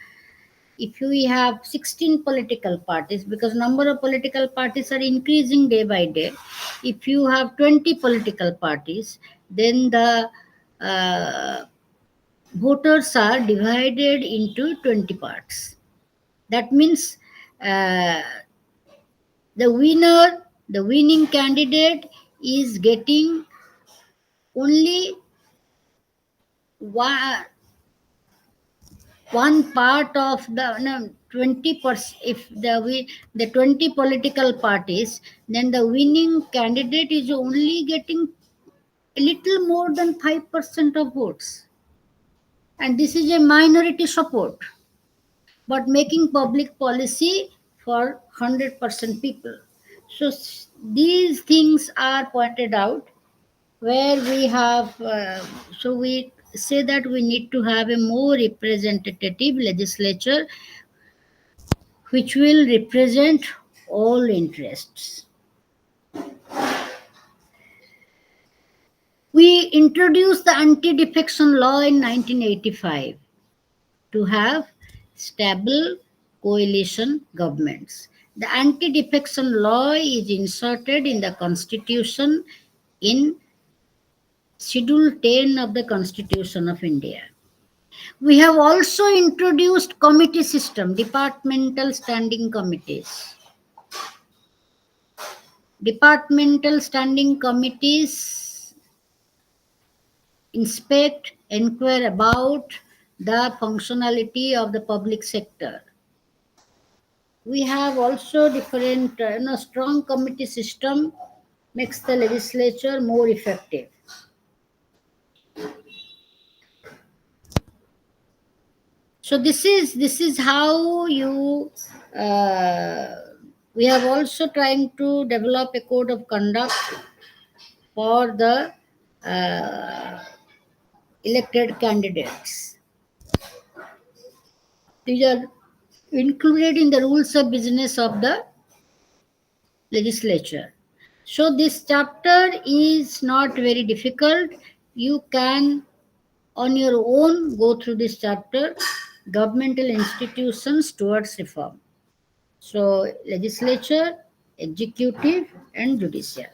if we have 16 political parties, because number of political parties are increasing day by day, if you have 20 political parties, then the uh, voters are divided into 20 parts. That means uh, the winning candidate is getting only one, one part of the no, 20%. If the 20 political parties, then the winning candidate is only getting a little more than 5% of votes, and this is a minority support, but making public policy for 100% people. So these things are pointed out, where we have so we say that we need to have a more representative legislature which will represent all interests. We introduced the anti-defection law in 1985 to have stable coalition governments. The anti-defection law is inserted in the constitution in Schedule 10 of the Constitution of India. We have also introduced committee system, departmental standing committees. Departmental standing committees inspect, inquire about the functionality of the public sector. We have also different, strong committee system makes the legislature more effective. So this is how you. Uh, we have also trying to develop a code of conduct for the uh, elected candidates. These are included in the rules of business of the legislature. So this chapter is not very difficult. You can on your own go through this chapter, governmental institutions towards reform. So legislature, executive, and judicial.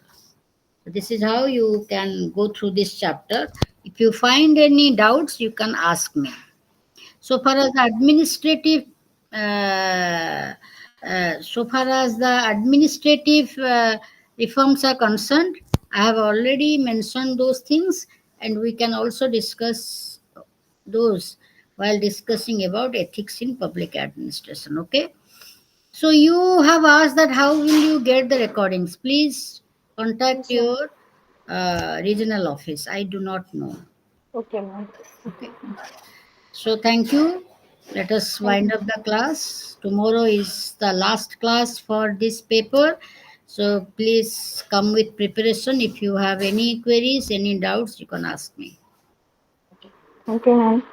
This is how you can go through this chapter. If you find any doubts, you can ask me. So far as administrative, uh, so far as the administrative reforms are concerned, I have already mentioned those things, and we can also discuss those while discussing about ethics in public administration. Okay. So you have asked that how will you get the recordings? Please contact
Yes, ma'am.
your regional office. I do not know.
Okay, ma'am.
Okay. So thank you. Let us
Thank
wind
you.
up the class. Tomorrow is the last class for this paper. So please come with preparation. If you have any queries, any doubts, you can ask me.
Thank you, ma'am.